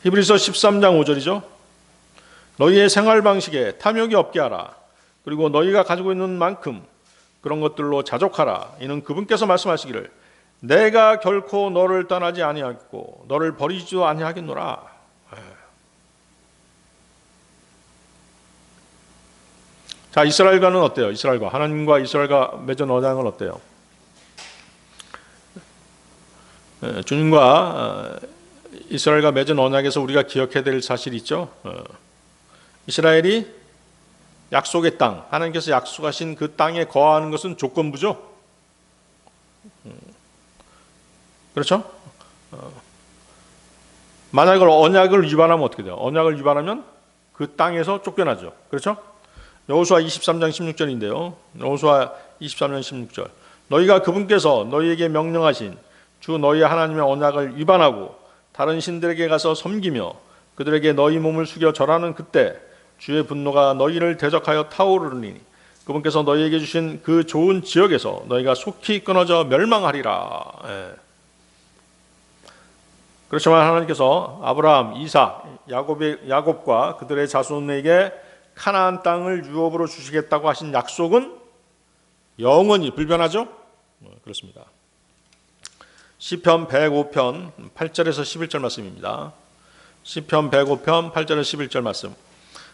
히브리서 13장 5절이죠. 너희의 생활 방식에 탐욕이 없게 하라. 그리고 너희가 가지고 있는 만큼 그런 것들로 자족하라. 이는 그분께서 말씀하시기를 내가 결코 너를 떠나지 아니하겠고 너를 버리지도 아니하겠노라. 자, 이스라엘과는 어때요? 이스라엘과 하나님과 이스라엘과 맺은 언약은 어때요? 주님과 이스라엘과 맺은 언약에서 우리가 기억해야 될 사실이 있죠. 이스라엘이 약속의 땅, 하나님께서 약속하신 그 땅에 거하는 것은 조건부죠. 그렇죠? 만약 언약을 위반하면 어떻게 돼요? 언약을 위반하면 그 땅에서 쫓겨나죠. 그렇죠? 여호수아 23장 16절인데요. 여호수아 23장 16절. 너희가 그분께서 너희에게 명령하신 주 너희 하나님의 언약을 위반하고 다른 신들에게 가서 섬기며 그들에게 너희 몸을 숙여 절하는 그때 주의 분노가 너희를 대적하여 타오르니 그분께서 너희에게 주신 그 좋은 지역에서 너희가 속히 끊어져 멸망하리라. 그렇지만 하나님께서 아브라함, 이삭, 야곱과 그들의 자손에게 가나안 땅을 유업으로 주시겠다고 하신 약속은 영원히 불변하죠? 그렇습니다. 시편 105편 8절에서 11절 말씀입니다. 시편 105편 8절에서 11절 말씀.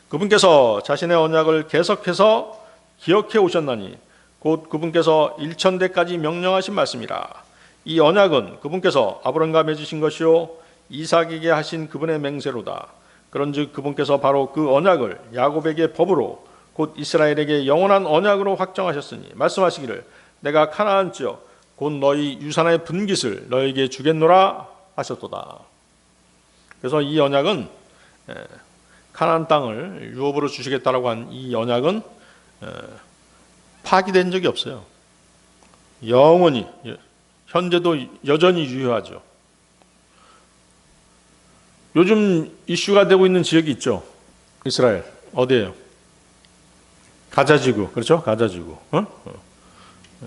그분께서 자신의 언약을 계속해서 기억해 오셨나니 곧 그분께서 일천대까지 명령하신 말씀이라. 이 언약은 그분께서 아브람과 맺으신 것이요 이삭에게 하신 그분의 맹세로다. 그런즉 그분께서 바로 그 언약을 야곱에게 법으로 곧 이스라엘에게 영원한 언약으로 확정하셨으니 말씀하시기를 내가 가나안 지역 곧 너희 유산의 분깃을 너에게 주겠노라 하셨도다. 그래서 이 언약은 가나안 땅을 유업으로 주시겠다라고 한 이 언약은 파기된 적이 없어요. 영원히 현재도 여전히 유효하죠. 요즘 이슈가 되고 있는 지역이 있죠. 이스라엘 어디예요? 가자지구. 그렇죠? 가자지구.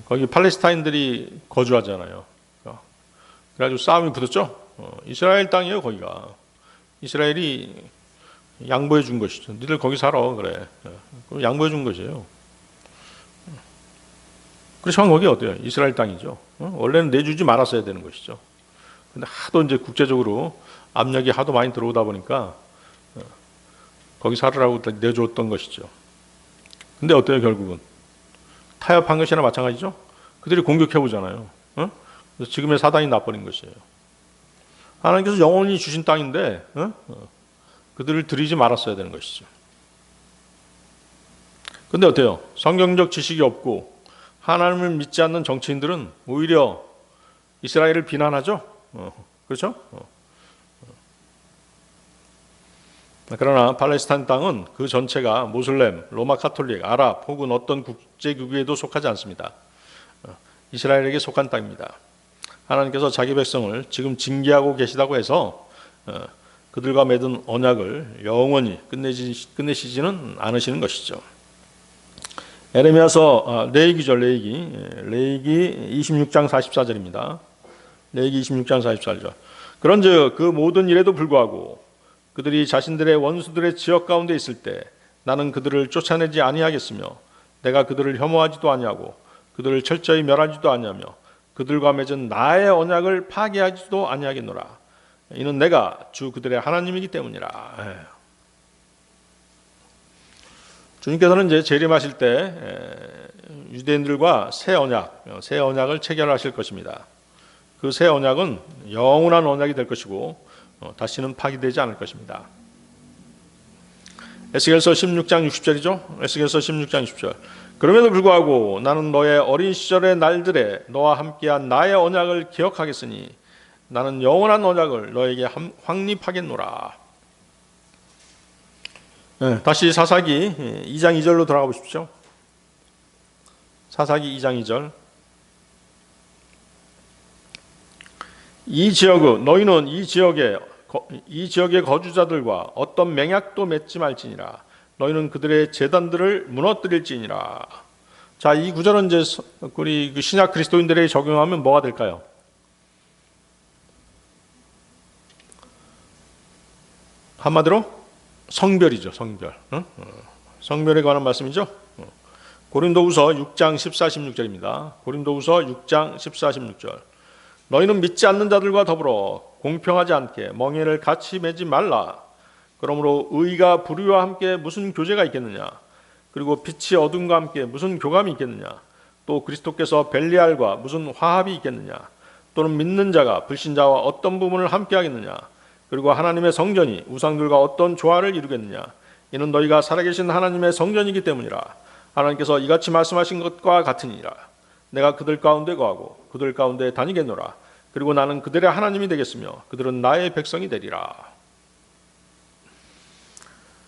거기 팔레스타인들이 거주하잖아요. 그래가지고 싸움이 붙었죠. 이스라엘 땅이에요. 거기가 이스라엘이 양보해 준 것이죠. 니들 거기 살아. 그래. 양보해 준 것이에요. 그렇지만 거기 어때요? 이스라엘 땅이죠. 원래는 내주지 말았어야 되는 것이죠. 근데 하도 이제 국제적으로 압력이 하도 많이 들어오다 보니까 거기 살으라고 내줬던 것이죠. 근데 어때요? 결국은 타협한 것이나 마찬가지죠. 그들이 공격해 보잖아요. 그래서 지금의 사단이 나버린 것이에요. 하나님께서 영원히 주신 땅인데 그들을 들이지 말았어야 되는 것이죠. 근데 어때요? 성경적 지식이 없고 하나님을 믿지 않는 정치인들은 오히려 이스라엘을 비난하죠. 그렇죠? 그러나 팔레스타인 땅은 그 전체가 모슬렘, 로마 카톨릭, 아랍 혹은 어떤 국제기구에도 속하지 않습니다. 이스라엘에게 속한 땅입니다. 하나님께서 자기 백성을 지금 징계하고 계시다고 해서 그들과 맺은 언약을 영원히 끝내시지는 않으시는 것이죠. 에레미야서 레위기죠. 레위기 26장 44절입니다. 레위기 26장 44절. 그런즉 그 모든 일에도 불구하고 그들이 자신들의 원수들의 지역 가운데 있을 때 나는 그들을 쫓아내지 아니하겠으며 내가 그들을 혐오하지도 아니하고 그들을 철저히 멸하지도 아니하며 그들과 맺은 나의 언약을 파괴하지도 아니하겠노라. 이는 내가 주 그들의 하나님이기 때문이라. 주님께서는 이제 재림하실 때 유대인들과 새 언약을 체결하실 것입니다. 그 새 언약은 영원한 언약이 될 것이고 다시는 파기되지 않을 것입니다. 에스겔서 16장 60절이죠. 에스겔서 16장 60절. 그럼에도 불구하고 나는 너의 어린 시절의 날들에 너와 함께한 나의 언약을 기억하겠으니 나는 영원한 언약을 너에게 확립하겠노라. 다시 사사기 2장 2절로 돌아가 보십시오. 사사기 2장 2절. 너희는 이 지역의 거주자들과 어떤 맹약도 맺지 말지니라. 너희는 그들의 제단들을 무너뜨릴지니라. 자, 이 구절은 이제 우리 신약 그리스도인들에게 적용하면 뭐가 될까요? 한마디로 성별이죠. 성별. 성별에 관한 말씀이죠. 고린도후서 6장 14, 16절입니다. 고린도후서 6장 14, 16절. 너희는 믿지 않는 자들과 더불어 공평하지 않게 멍에를 같이 매지 말라. 그러므로 의가 불의와 함께 무슨 교제가 있겠느냐? 그리고 빛이 어둠과 함께 무슨 교감이 있겠느냐? 또 그리스도께서 벨리알과 무슨 화합이 있겠느냐? 또는 믿는 자가 불신자와 어떤 부분을 함께 하겠느냐? 그리고 하나님의 성전이 우상들과 어떤 조화를 이루겠느냐? 이는 너희가 살아계신 하나님의 성전이기 때문이라. 하나님께서 이같이 말씀하신 것과 같으니라. 내가 그들 가운데 거하고 그들 가운데 다니겠노라. 그리고 나는 그들의 하나님이 되겠으며 그들은 나의 백성이 되리라.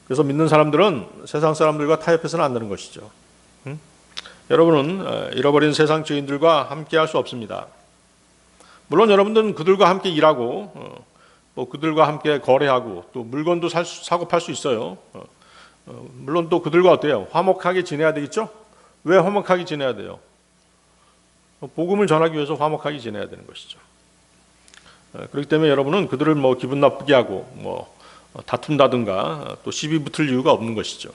그래서 믿는 사람들은 세상 사람들과 타협해서는 안 되는 것이죠. 여러분은 잃어버린 세상 죄인들과 함께 할 수 없습니다. 물론 여러분들은 그들과 함께 일하고 또 그들과 함께 거래하고 또 물건도 사고 팔 수 있어요. 물론 또 그들과 어때요? 화목하게 지내야 되겠죠? 왜 화목하게 지내야 돼요? 복음을 전하기 위해서 화목하게 지내야 되는 것이죠. 그렇기 때문에 여러분은 그들을 기분 나쁘게 하고 다툰다든가 또 시비 붙을 이유가 없는 것이죠.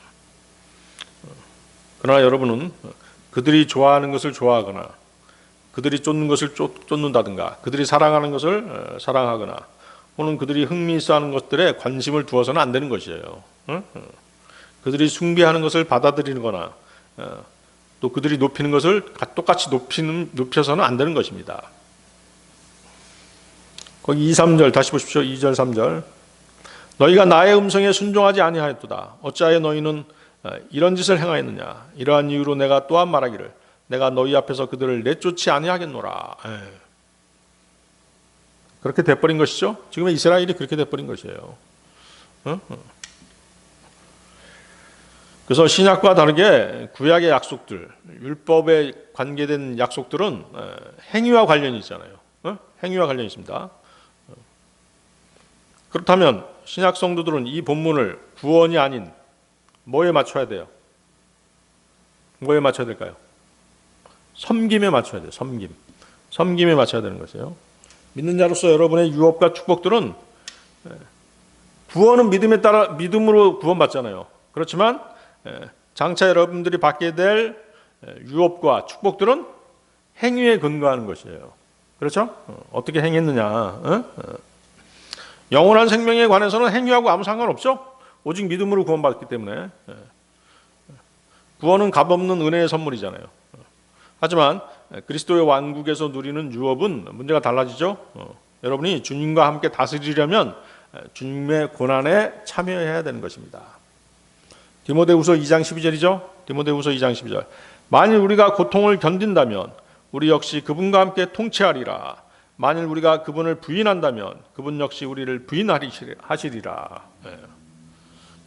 그러나 여러분은 그들이 좋아하는 것을 좋아하거나 그들이 쫓는 것을 쫓는다든가 그들이 사랑하는 것을 사랑하거나 혹은 그들이 흥미있어하는 것들에 관심을 두어서는 안 되는 것이에요. 그들이 숭배하는 것을 받아들이거나 또 그들이 높이는 것을 똑같이 높여서는 안 되는 것입니다. 거기 2, 3절 다시 보십시오. 2절 3절. 너희가 나의 음성에 순종하지 아니하였도다. 어찌하여 너희는 이런 짓을 행하였느냐. 이러한 이유로 내가 또한 말하기를 내가 너희 앞에서 그들을 내쫓지 아니하겠노라. 그렇게 돼버린 것이죠. 지금의 이스라엘이 그렇게 돼버린 것이에요. 그래서 신약과 다르게 구약의 약속들, 율법에 관계된 약속들은 행위와 관련이 있잖아요. 행위와 관련이 있습니다. 그렇다면 신약 성도들은 이 본문을 구원이 아닌 뭐에 맞춰야 돼요? 뭐에 맞춰야 될까요? 섬김에 맞춰야 돼요. 섬김에 맞춰야 되는 것이에요. 믿는 자로서 여러분의 유업과 축복들은 구원은 믿음에 따라 믿음으로 구원받잖아요. 그렇지만 장차 여러분들이 받게 될 유업과 축복들은 행위에 근거하는 것이에요. 그렇죠? 어떻게 행했느냐? 영원한 생명에 관해서는 행위하고 아무 상관없죠. 오직 믿음으로 구원받기 때문에 구원은 값없는 은혜의 선물이잖아요. 하지만 그리스도의 왕국에서 누리는 유업은 문제가 달라지죠. 여러분이 주님과 함께 다스리려면 주님의 고난에 참여해야 되는 것입니다. 디모데후서 2장 12절이죠. 디모데후서 2장 12절. 만일 우리가 고통을 견딘다면 우리 역시 그분과 함께 통치하리라. 만일 우리가 그분을 부인한다면 그분 역시 우리를 부인하시리라.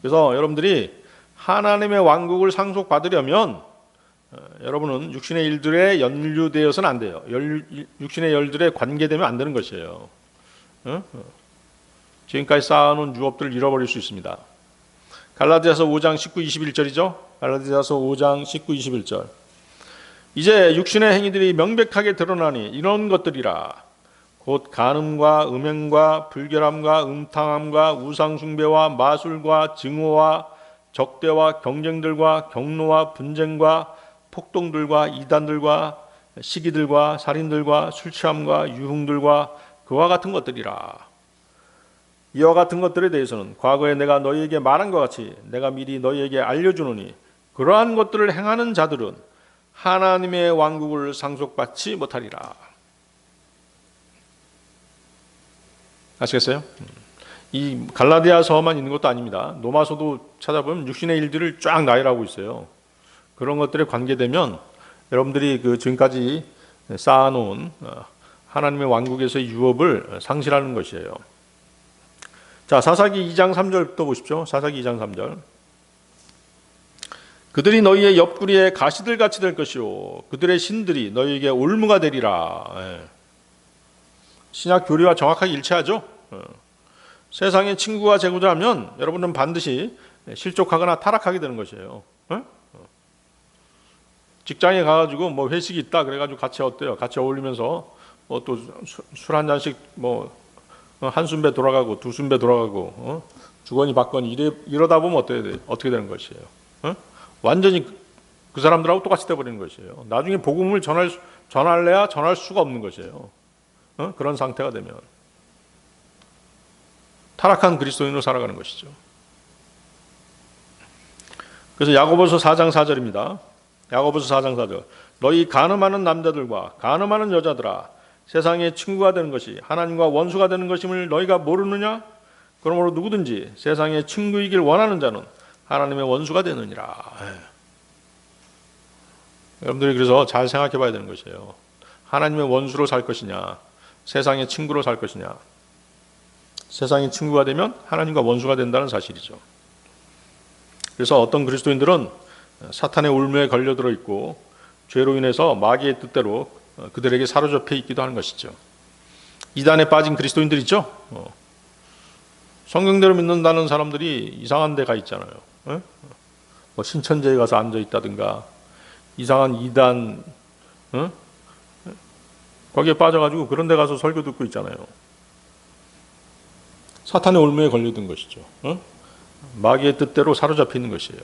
그래서 여러분들이 하나님의 왕국을 상속받으려면 여러분은 육신의 일들에 연루되어서는 안 돼요. 육신의 일들에 관계되면 안 되는 것이에요. 지금까지 쌓아놓은 유업들을 잃어버릴 수 있습니다. 갈라디아서 5장 19, 21절이죠. 갈라디아서 5장 19, 21절. 이제 육신의 행위들이 명백하게 드러나니 이런 것들이라. 곧 간음과 음행과 불결함과 음탕함과 우상숭배와 마술과 증오와 적대와 경쟁들과 경노와 분쟁과 폭동들과 이단들과 시기들과 살인들과 술취함과 유흥들과 그와 같은 것들이라. 이와 같은 것들에 대해서는 과거에 내가 너희에게 말한 것 같이 내가 미리 너희에게 알려주노니 그러한 것들을 행하는 자들은 하나님의 왕국을 상속받지 못하리라. 아시겠어요? 이 갈라디아서만 있는 것도 아닙니다. 로마서도 찾아보면 육신의 일들을 쫙 나열하고 있어요. 그런 것들에 관계되면 여러분들이 그 지금까지 쌓아놓은 하나님의 왕국에서의 유업을 상실하는 것이에요. 자, 사사기 2장 3절부터 보십시오. 사사기 2장 3절. 그들이 너희의 옆구리에 가시들같이 될 것이요 그들의 신들이 너희에게 올무가 되리라. 신약 교리와 정확하게 일치하죠. 세상에 친구가 되고자 하면 여러분은 반드시 실족하거나 타락하게 되는 것이에요. 직장에 가가지고 뭐 회식이 있다 그래가지고 같이 어때요? 같이 어울리면서 뭐 또 술 한 잔씩 뭐 한 순배 돌아가고 두 순배 돌아가고 주거니 받거니 이러다 보면 어떻게 되는 것이에요? 완전히 그 사람들하고 똑같이 돼버리는 것이에요. 나중에 복음을 전할래야 전할 수가 없는 것이에요. 그런 상태가 되면 타락한 그리스도인으로 살아가는 것이죠. 그래서 야고보서 4장 4절입니다. 야고보서 4장 4절. 너희 간음하는 남자들과 간음하는 여자들아 세상의 친구가 되는 것이 하나님과 원수가 되는 것임을 너희가 모르느냐? 그러므로 누구든지 세상의 친구이길 원하는 자는 하나님의 원수가 되느니라. 여러분들이 그래서 잘 생각해 봐야 되는 것이에요. 하나님의 원수로 살 것이냐 세상의 친구로 살 것이냐. 세상의 친구가 되면 하나님과 원수가 된다는 사실이죠. 그래서 어떤 그리스도인들은 사탄의 올무에 걸려들어 있고 죄로 인해서 마귀의 뜻대로 그들에게 사로잡혀 있기도 하는 것이죠. 이단에 빠진 그리스도인들 있죠. 성경대로 믿는다는 사람들이 이상한 데가 있잖아요. 뭐 신천지에 가서 앉아 있다든가 이상한 이단 거기에 빠져가지고 그런 데 가서 설교 듣고 있잖아요. 사탄의 올무에 걸려든 것이죠. 마귀의 뜻대로 사로잡히는 것이에요.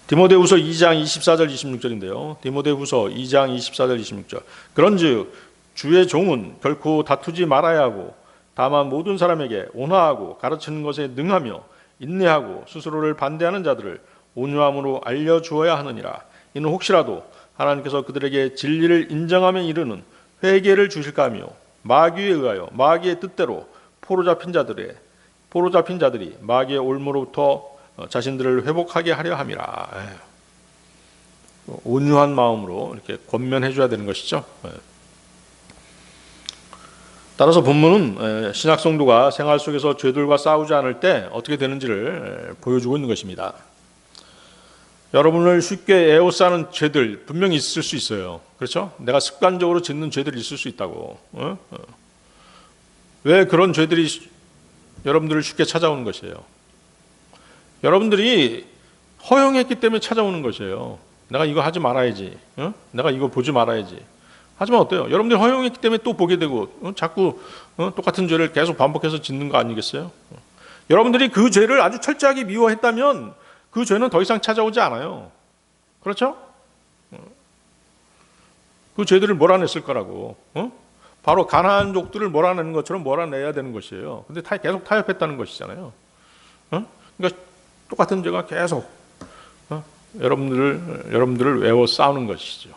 디모데후서 2장 24절 26절인데요. 디모데후서 2장 24절 26절. 그런즉 주의 종은 결코 다투지 말아야 하고 다만 모든 사람에게 온화하고 가르치는 것에 능하며 인내하고 스스로를 반대하는 자들을 온유함으로 알려주어야 하느니라. 이는 혹시라도 하나님께서 그들에게 진리를 인정하며 이르는 회개를 주실까 하며 마귀에 의하여 마귀의 뜻대로 포로잡힌 자들이 마귀의 올무로부터 자신들을 회복하게 하려 함이라. 온유한 마음으로 이렇게 권면해 줘야 되는 것이죠. 따라서 본문은 신약 성도가 생활 속에서 죄들과 싸우지 않을 때 어떻게 되는지를 보여주고 있는 것입니다. 여러분을 쉽게 에워싸는 죄들 분명히 있을 수 있어요. 그렇죠? 내가 습관적으로 짓는 죄들이 있을 수 있다고. 왜 그런 죄들이 여러분들을 쉽게 찾아오는 것이에요? 여러분들이 허용했기 때문에 찾아오는 것이에요. 내가 이거 하지 말아야지. 내가 이거 보지 말아야지. 하지만 어때요? 여러분들이 허용했기 때문에 또 보게 되고 자꾸 똑같은 죄를 계속 반복해서 짓는 거 아니겠어요? 여러분들이 그 죄를 아주 철저하게 미워했다면 그 죄는 더 이상 찾아오지 않아요. 그렇죠? 그 죄들을 몰아냈을 거라고. 바로 가나안족들을 몰아내는 것처럼 몰아내야 되는 것이에요. 근데 계속 타협했다는 것이잖아요. 그러니까 똑같은 죄가 계속 여러분들을 외워 싸우는 것이죠.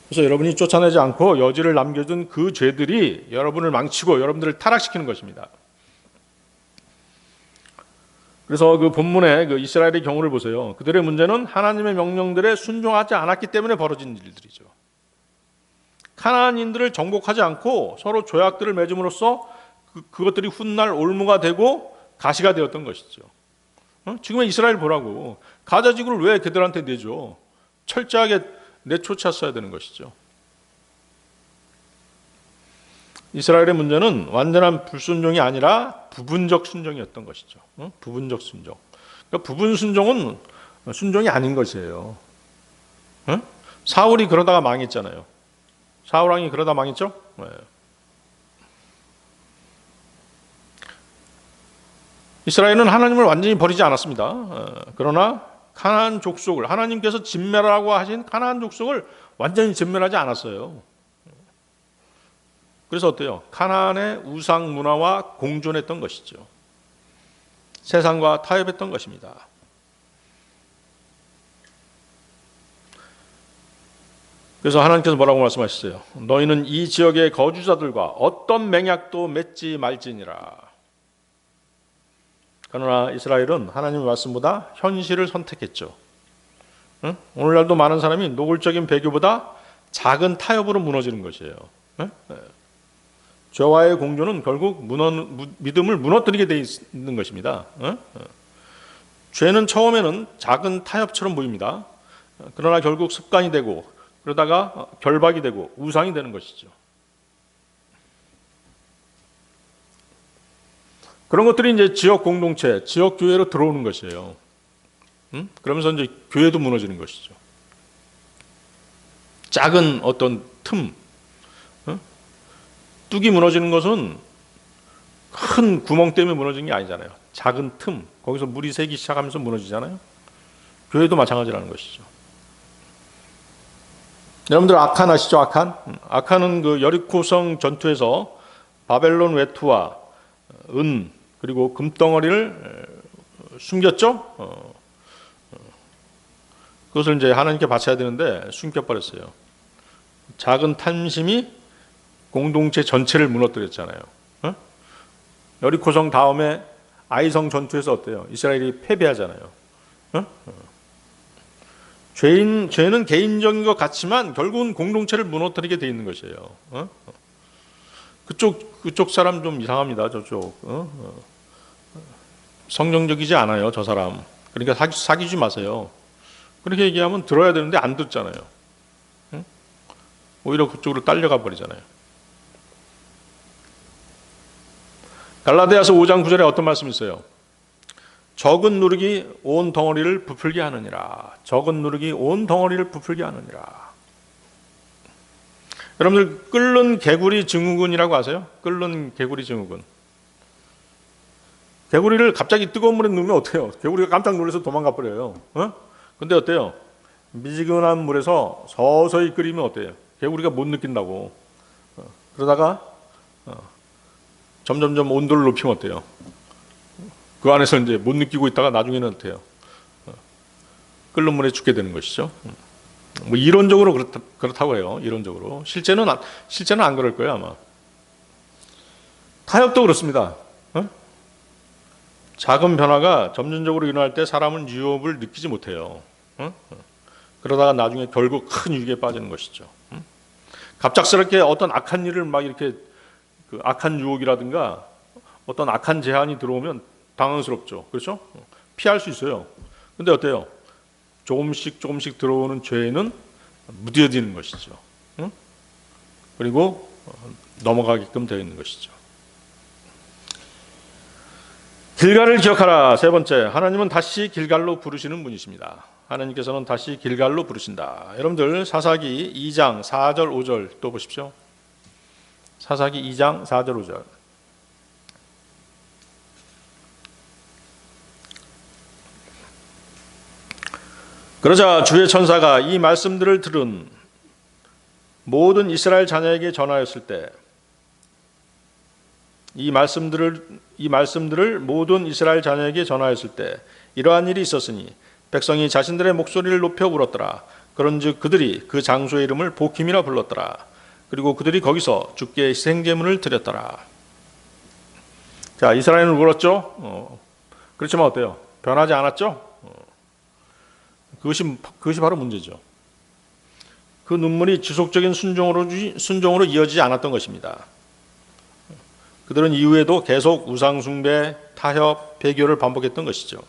그래서 여러분이 쫓아내지 않고 여지를 남겨둔 그 죄들이 여러분을 망치고 여러분들을 타락시키는 것입니다. 그래서 그 본문의 그 이스라엘의 경우를 보세요. 그들의 문제는 하나님의 명령들에 순종하지 않았기 때문에 벌어진 일들이죠. 가나안인들을 정복하지 않고 서로 조약들을 맺음으로써 그것들이 훗날 올무가 되고 가시가 되었던 것이죠. 지금의 이스라엘 보라고. 가자지구를 왜 그들한테 내줘? 철저하게 내쫓았어야 되는 것이죠. 이스라엘의 문제는 완전한 불순종이 아니라 부분적 순종이었던 것이죠. 부분적 순종. 그러니까 부분 순종은 순종이 아닌 것이에요. 사울이 그러다가 망했잖아요. 사울왕이 그러다 망했죠. 이스라엘은 하나님을 완전히 버리지 않았습니다. 그러나 가나안 족속을, 하나님께서 진멸하라고 하신 가나안 족속을 완전히 진멸하지 않았어요. 그래서 어때요? 가나안의 우상 문화와 공존했던 것이죠. 세상과 타협했던 것입니다. 그래서 하나님께서 뭐라고 말씀하셨어요? 너희는 이 지역의 거주자들과 어떤 맹약도 맺지 말지니라. 그러나 이스라엘은 하나님의 말씀보다 현실을 선택했죠. 응? 오늘날도 많은 사람이 노골적인 배교보다 작은 타협으로 무너지는 것이에요. 응? 죄와의 공존은 결국 믿음을 무너뜨리게 돼 있는 것입니다. 응? 죄는 처음에는 작은 타협처럼 보입니다. 그러나 결국 습관이 되고 그러다가 결박이 되고 우상이 되는 것이죠. 그런 것들이 이제 지역 공동체, 지역 교회로 들어오는 것이에요. 그러면서 이제 교회도 무너지는 것이죠. 작은 어떤 틈, 뚝이 무너지는 것은 큰 구멍 때문에 무너지는 게 아니잖아요. 작은 틈, 거기서 물이 새기 시작하면서 무너지잖아요. 교회도 마찬가지라는 것이죠. 여러분들 아칸 아시죠? 아칸? 아칸은 그 여리코성 전투에서 바벨론 외투와 은 그리고 금덩어리를 숨겼죠. 그것을 이제 하나님께 바쳐야 되는데 숨겨버렸어요. 작은 탐심이 공동체 전체를 무너뜨렸잖아요. 여리코성 다음에 아이성 전투에서 어때요? 이스라엘이 패배하잖아요. 죄는 개인적인 것 같지만 결국은 공동체를 무너뜨리게 돼 있는 것이에요. 그쪽 사람 좀 이상합니다. 저쪽 성경적이지 않아요. 저 사람. 그러니까 사귀지 마세요. 그렇게 얘기하면 들어야 되는데 안 듣잖아요. 오히려 그쪽으로 딸려가 버리잖아요. 갈라디아서 5장 9절에 어떤 말씀이 있어요? 적은 누룩이 온 덩어리를 부풀게 하느니라. 적은 누룩이 온 덩어리를 부풀게 하느니라. 여러분들 끓는 개구리 증후군이라고 아세요? 끓는 개구리 증후군. 개구리를 갑자기 뜨거운 물에 넣으면 어때요? 개구리가 깜짝 놀라서 도망가 버려요. 근데 어때요? 미지근한 물에서 서서히 끓이면 어때요? 개구리가 못 느낀다고. 그러다가 점점점 온도를 높이면 어때요? 그 안에서 이제 못 느끼고 있다가 나중에는 어때요? 끓는 물에 죽게 되는 것이죠. 뭐 이론적으로 그렇다고 해요. 이론적으로. 실제는 안 그럴 거예요, 아마. 타협도 그렇습니다. 작은 변화가 점진적으로 일어날 때 사람은 유혹을 느끼지 못해요. 그러다가 나중에 결국 큰 위기에 빠지는 것이죠. 갑작스럽게 어떤 악한 일을 막 이렇게 그 악한 유혹이라든가 어떤 악한 제한이 들어오면 당황스럽죠. 그렇죠? 피할 수 있어요. 근데 어때요? 조금씩 들어오는 죄는 무뎌지는 것이죠. 그리고 넘어가게끔 되어 있는 것이죠. 길갈을 기억하라. 세 번째, 하나님은 다시 길갈로 부르시는 분이십니다. 하나님께서는 다시 길갈로 부르신다. 여러분들 사사기 2장 4절 5절 또 보십시오. 사사기 2장 4절 5절. 그러자 주의 천사가 이 말씀들을 들은 모든 이스라엘 자녀에게 전하였을 때, 이 말씀들을 모든 이스라엘 자녀에게 전하였을 때 이러한 일이 있었으니 백성이 자신들의 목소리를 높여 울었더라. 그런즉 그들이 그 장소의 이름을 보킴이라 불렀더라. 그리고 그들이 거기서 주께 희생제물을 드렸더라. 자, 이스라엘은 울었죠. 그렇지만 어때요? 변하지 않았죠? 그것이 바로 문제죠. 그 눈물이 지속적인 순종으로 이어지지 않았던 것입니다. 그들은 이후에도 계속 우상숭배, 타협, 배교를 반복했던 것이죠.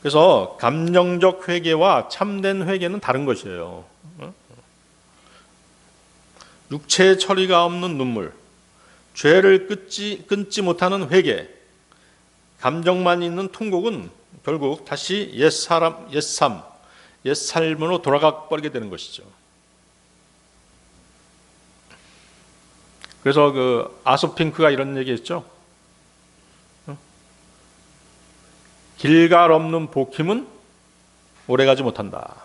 그래서 감정적 회개와 참된 회개는 다른 것이에요. 육체의 처리가 없는 눈물, 죄를 끊지 못하는 회개, 감정만 있는 통곡은 결국 다시 옛 삶으로 돌아가 버리게 되는 것이죠. 그래서 그 아스핑크가 이런 얘기했죠. 길갈 없는 복힘은 오래가지 못한다.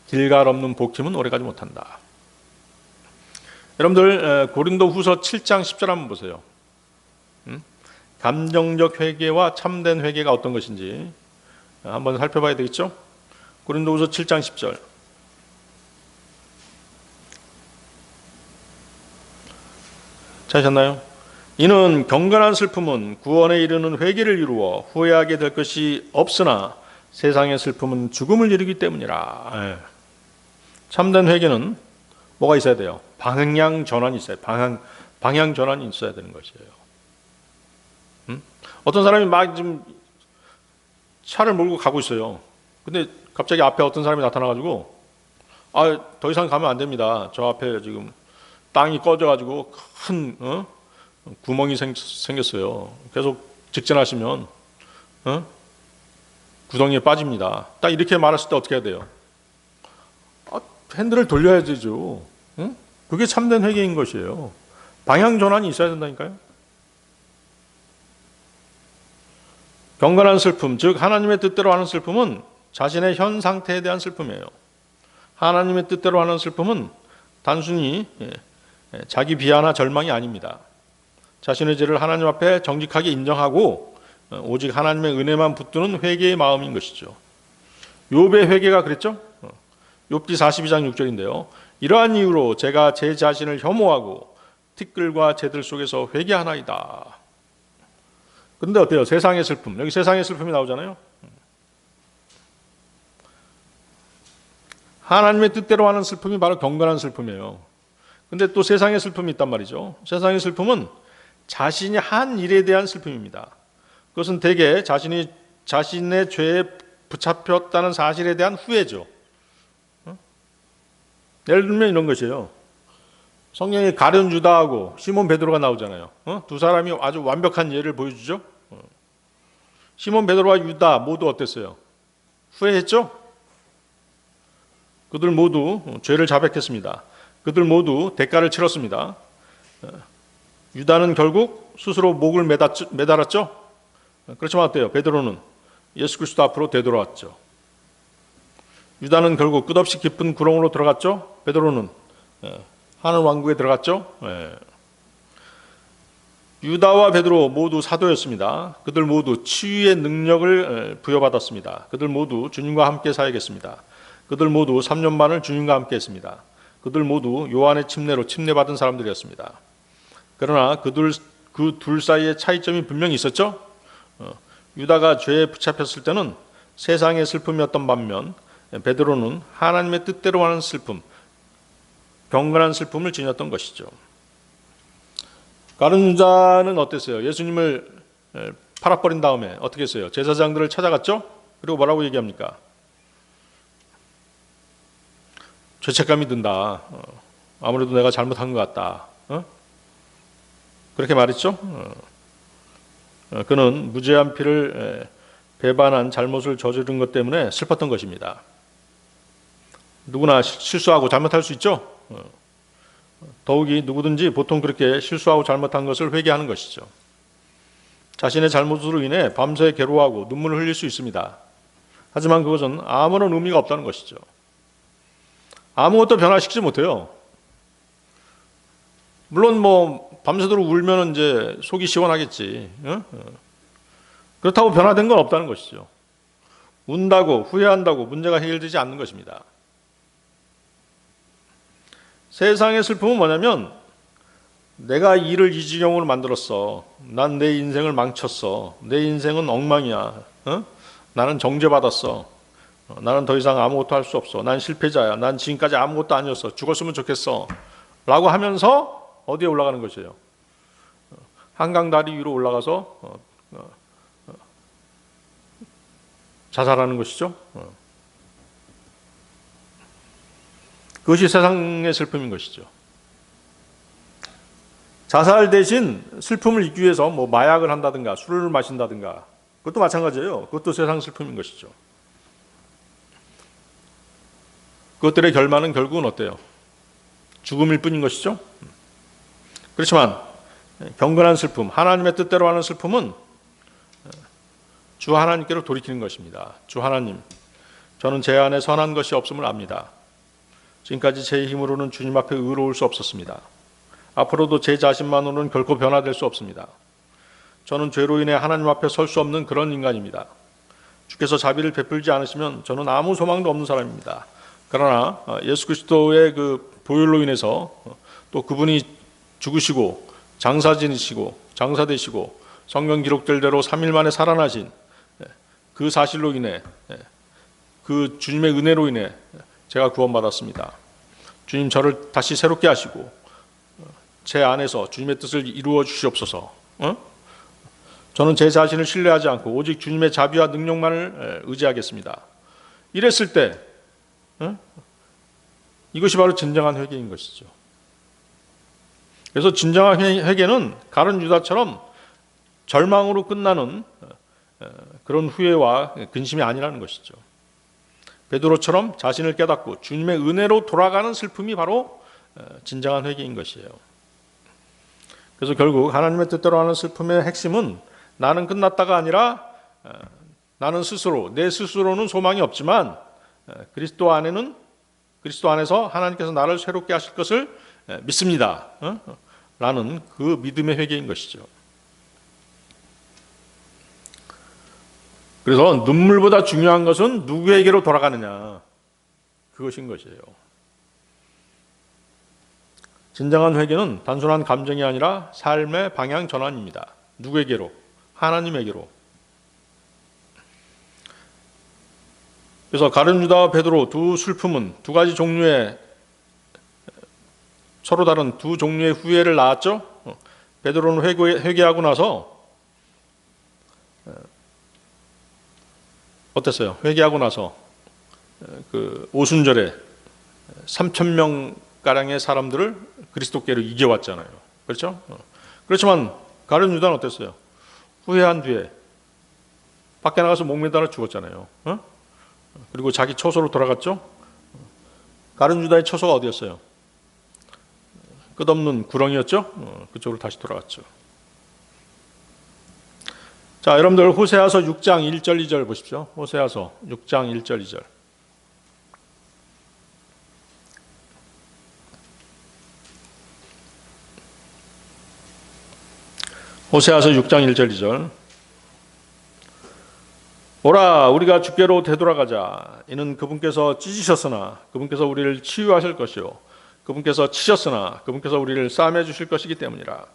길갈 없는 복힘은 오래가지 못한다. 여러분들 고린도후서 7장 10절 한번 보세요. 감정적 회개와 참된 회개가 어떤 것인지 한번 살펴봐야 되겠죠. 고린도후서 7장 10절. 찾으셨나요? 이는 경건한 슬픔은 구원에 이르는 회개를 이루어 후회하게 될 것이 없으나 세상의 슬픔은 죽음을 이루기 때문이라. 참된 회개는 뭐가 있어야 돼요? 방향 전환이 있어요. 방향 전환이 있어야 되는 것이에요. 어떤 사람이 막 좀 차를 몰고 가고 있어요. 근데 갑자기 앞에 어떤 사람이 나타나가지고 더 이상 가면 안 됩니다. 저 앞에 지금 땅이 꺼져가지고 큰 구멍이 생겼어요. 계속 직진하시면 구덩이에 빠집니다. 딱 이렇게 말했을 때 어떻게 해야 돼요? 핸들을 돌려야 되죠. 그게 참된 회개인 것이에요. 방향 전환이 있어야 된다니까요. 경건한 슬픔, 즉 하나님의 뜻대로 하는 슬픔은 자신의 현 상태에 대한 슬픔이에요. 하나님의 뜻대로 하는 슬픔은 단순히 자기 비하나 절망이 아닙니다. 자신의 죄를 하나님 앞에 정직하게 인정하고 오직 하나님의 은혜만 붙드는 회개의 마음인 것이죠. 욥의 회개가 그랬죠? 욥기 42장 6절인데요. 이러한 이유로 제가 제 자신을 혐오하고 티끌과 재들 속에서 회개하나이다. 근데 어때요? 세상의 슬픔. 여기 세상의 슬픔이 나오잖아요. 하나님의 뜻대로 하는 슬픔이 바로 경건한 슬픔이에요. 근데 또 세상의 슬픔이 있단 말이죠. 세상의 슬픔은 자신이 한 일에 대한 슬픔입니다. 그것은 대개 자신의 죄에 붙잡혔다는 사실에 대한 후회죠. 예를 들면 이런 것이에요. 성경에 가룟 유다하고 시몬 베드로가 나오잖아요. 두 사람이 아주 완벽한 예를 보여주죠. 시몬 베드로와 유다 모두 어땠어요? 후회했죠? 그들 모두 죄를 자백했습니다. 그들 모두 대가를 치렀습니다. 유다는 결국 스스로 목을 매달았죠? 그렇지만 어때요? 베드로는 예수 그리스도 앞으로 되돌아왔죠. 유다는 결국 끝없이 깊은 구렁으로 들어갔죠? 베드로는 하늘 왕국에 들어갔죠? 유다와 베드로 모두 사도였습니다. 그들 모두 치유의 능력을 부여받았습니다. 그들 모두 주님과 함께 사역했습니다. 그들 모두 3년 반을 주님과 함께 했습니다. 그들 모두 요한의 침례로 침례받은 사람들이었습니다. 그러나 그 둘 사이에 차이점이 분명히 있었죠. 유다가 죄에 붙잡혔을 때는 세상의 슬픔이었던 반면 베드로는 하나님의 뜻대로 하는 슬픔, 경건한 슬픔을 지녔던 것이죠. 가룟 유다는 어땠어요? 예수님을 팔아버린 다음에 어떻게 했어요? 제사장들을 찾아갔죠? 그리고 뭐라고 얘기합니까? 죄책감이 든다. 아무래도 내가 잘못한 것 같다. 그렇게 말했죠? 그는 무죄한 피를 배반한 잘못을 저지른 것 때문에 슬펐던 것입니다. 누구나 실수하고 잘못할 수 있죠? 더욱이 누구든지 보통 그렇게 실수하고 잘못한 것을 회개하는 것이죠. 자신의 잘못으로 인해 밤새 괴로워하고 눈물을 흘릴 수 있습니다. 하지만 그것은 아무런 의미가 없다는 것이죠. 아무것도 변화시키지 못해요. 물론 밤새도록 울면 이제 속이 시원하겠지. 그렇다고 변화된 건 없다는 것이죠. 운다고 후회한다고 문제가 해결되지 않는 것입니다. 세상의 슬픔은 뭐냐면 내가 일을 이 지경으로 만들었어. 난 내 인생을 망쳤어. 내 인생은 엉망이야. 나는 정죄받았어. 나는 더 이상 아무것도 할 수 없어. 난 실패자야. 난 지금까지 아무것도 아니었어. 죽었으면 좋겠어. 라고 하면서 어디에 올라가는 것이에요? 한강 다리 위로 올라가서 자살하는 것이죠. 그것이 세상의 슬픔인 것이죠. 자살 대신 슬픔을 잊기 위해서 마약을 한다든가 술을 마신다든가 그것도 마찬가지예요. 그것도 세상 슬픔인 것이죠. 그것들의 결말은 결국은 어때요? 죽음일 뿐인 것이죠. 그렇지만 경건한 슬픔, 하나님의 뜻대로 하는 슬픔은 주 하나님께로 돌이키는 것입니다. 주 하나님, 저는 제 안에 선한 것이 없음을 압니다. 지금까지 제 힘으로는 주님 앞에 의로울 수 없었습니다. 앞으로도 제 자신만으로는 결코 변화될 수 없습니다. 저는 죄로 인해 하나님 앞에 설 수 없는 그런 인간입니다. 주께서 자비를 베풀지 않으시면 저는 아무 소망도 없는 사람입니다. 그러나 예수 그리스도의 그 보혈로 인해서 또 그분이 죽으시고 장사 지니시고 장사되시고 성경 기록될 대로 3일 만에 살아나신 그 사실로 인해 그 주님의 은혜로 인해 제가 구원받았습니다. 주님 저를 다시 새롭게 하시고 제 안에서 주님의 뜻을 이루어 주시옵소서. 저는 제 자신을 신뢰하지 않고 오직 주님의 자비와 능력만을 의지하겠습니다. 이랬을 때 이것이 바로 진정한 회개인 것이죠. 그래서 진정한 회개는 가룟 유다처럼 절망으로 끝나는 그런 후회와 근심이 아니라는 것이죠. 베드로처럼 자신을 깨닫고 주님의 은혜로 돌아가는 슬픔이 바로 진정한 회개인 것이에요. 그래서 결국 하나님의 뜻대로 하는 슬픔의 핵심은 나는 끝났다가 아니라 나는 스스로, 내 스스로는 소망이 없지만 그리스도 안에서 하나님께서 나를 새롭게 하실 것을 믿습니다. 라는 그 믿음의 회개인 것이죠. 그래서 눈물보다 중요한 것은 누구에게로 돌아가느냐, 그것인 것이에요. 진정한 회개는 단순한 감정이 아니라 삶의 방향 전환입니다. 누구에게로? 하나님에게로. 그래서 가룟 유다와 베드로 두 슬픔은 두 가지 종류의 서로 다른 두 종류의 후회를 낳았죠. 베드로는 회개하고 나서 어땠어요? 회개하고 나서 그 오순절에 3,000명 가량의 사람들을 그리스도께로 이겨왔잖아요. 그렇죠? 그렇지만 가룟 유다는 어땠어요? 후회한 뒤에 밖에 나가서 목매달아 죽었잖아요. 그리고 자기 처소로 돌아갔죠. 가룟 유다의 처소가 어디였어요? 끝없는 구렁이었죠. 그쪽으로 다시 돌아갔죠. 자, 여러분들 호세아서 6장 1절 2절 보십시오. 호세아서 6장 1절 2절. 호세아서 6장 1절 2절. 오라 우리가 주께로 되돌아가자. 이는 그분께서 찢으셨으나 그분께서 우리를 치유하실 것이요 그분께서 치셨으나 그분께서 우리를 싸매 주실 것이기 때문이라.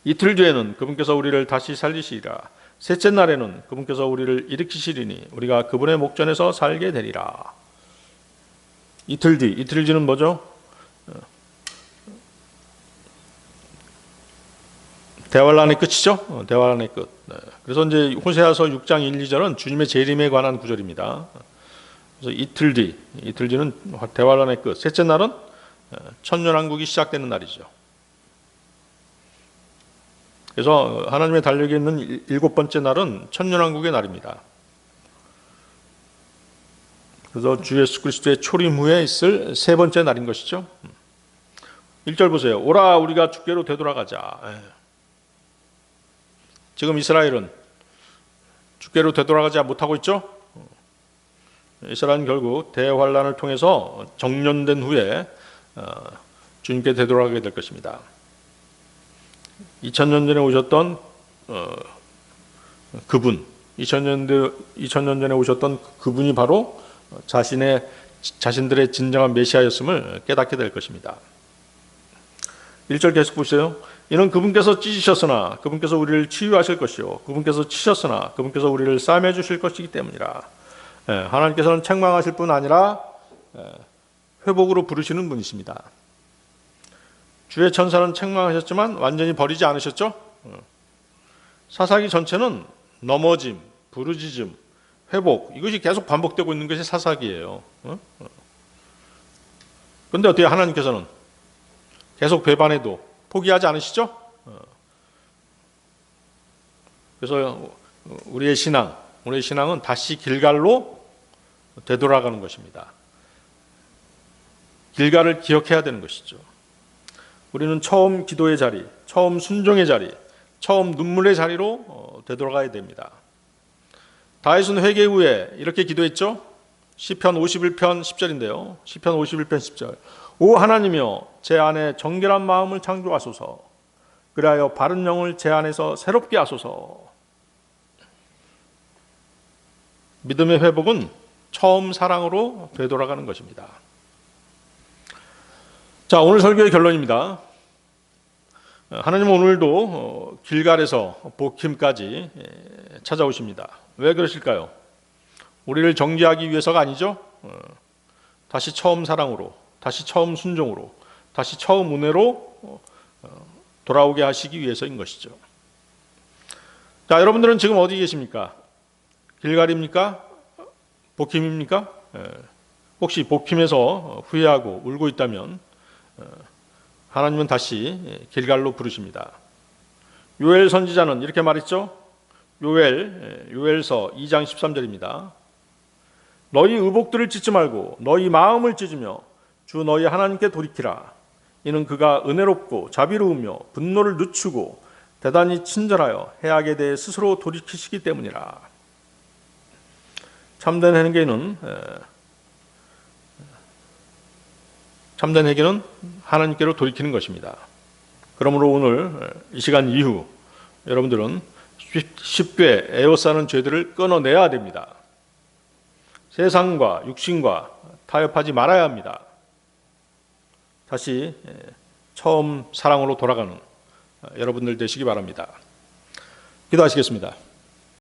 이틀 뒤에는 그분께서 우리를 다시 살리시리라. 셋째 날에는 그분께서 우리를 일으키시리니 우리가 그분의 목전에서 살게 되리라. 이틀 뒤는 뭐죠? 대환란의 끝이죠. 대환란의 끝. 그래서 이제 호세아서 6장 1, 2절은 주님의 재림에 관한 구절입니다. 그래서 이틀 뒤는 대환란의 끝. 셋째 날은 천년왕국이 시작되는 날이죠. 그래서 하나님의 달력에 있는 7번째 날은 천년왕국의 날입니다. 그래서 주 예수 그리스도의 초림 후에 있을 세 번째 날인 것이죠. 1절 보세요. 오라 우리가 주께로 되돌아가자. 지금 이스라엘은 주께로 되돌아가지 못하고 있죠. 이스라엘은 결국 대환란을 통해서 정련된 후에 주님께 되돌아가게 될 것입니다. 2000년 전에 오셨던 그분, 2000년 전에 오셨던 그분이 바로 자신들의 진정한 메시아였음을 깨닫게 될 것입니다. 1절 계속 보세요. 이는 그분께서 찢으셨으나 그분께서 우리를 치유하실 것이요 그분께서 치셨으나 그분께서 우리를 싸매 주실 것이기 때문이라. 하나님께서는 책망하실 뿐 아니라 회복으로 부르시는 분이십니다. 주의 천사는 책망하셨지만 완전히 버리지 않으셨죠? 사사기 전체는 넘어짐, 부르짖음, 회복, 이것이 계속 반복되고 있는 것이 사사기예요. 그런데 어떻게 하나님께서는 계속 배반해도 포기하지 않으시죠? 그래서 우리의 신앙은 다시 길갈로 되돌아가는 것입니다. 길갈을 기억해야 되는 것이죠. 우리는 처음 기도의 자리, 처음 순종의 자리, 처음 눈물의 자리로 되돌아가야 됩니다. 다윗은 회개 후에 이렇게 기도했죠. 시편 51편 10절인데요. 시편 51편 10절. 오 하나님이여 제 안에 정결한 마음을 창조하소서. 그리하여 바른 영을 제 안에서 새롭게 하소서. 믿음의 회복은 처음 사랑으로 되돌아가는 것입니다. 자, 오늘 설교의 결론입니다. 하나님은 오늘도 길갈에서 보킴까지 찾아오십니다. 왜 그러실까요? 우리를 정죄하기 위해서가 아니죠. 다시 처음 사랑으로, 다시 처음 순종으로, 다시 처음 은혜로 돌아오게 하시기 위해서인 것이죠. 자, 여러분들은 지금 어디 계십니까? 길갈입니까? 보킴입니까? 혹시 보킴에서 후회하고 울고 있다면 하나님은 다시 길갈로 부르십니다. 요엘 선지자는 이렇게 말했죠. 요엘서 2장 13절입니다. 너희 의복들을 찢지 말고 너희 마음을 찢으며 주 너희 하나님께 돌이키라. 이는 그가 은혜롭고 자비로우며 분노를 늦추고 대단히 친절하여 해악에 대해 스스로 돌이키시기 때문이라. 참된 회개는 하나님께로 돌이키는 것입니다. 그러므로 오늘 이 시간 이후 여러분들은 쉽게 에워싸는 죄들을 끊어내야 됩니다. 세상과 육신과 타협하지 말아야 합니다. 다시 처음 사랑으로 돌아가는 여러분들 되시기 바랍니다. 기도하시겠습니다.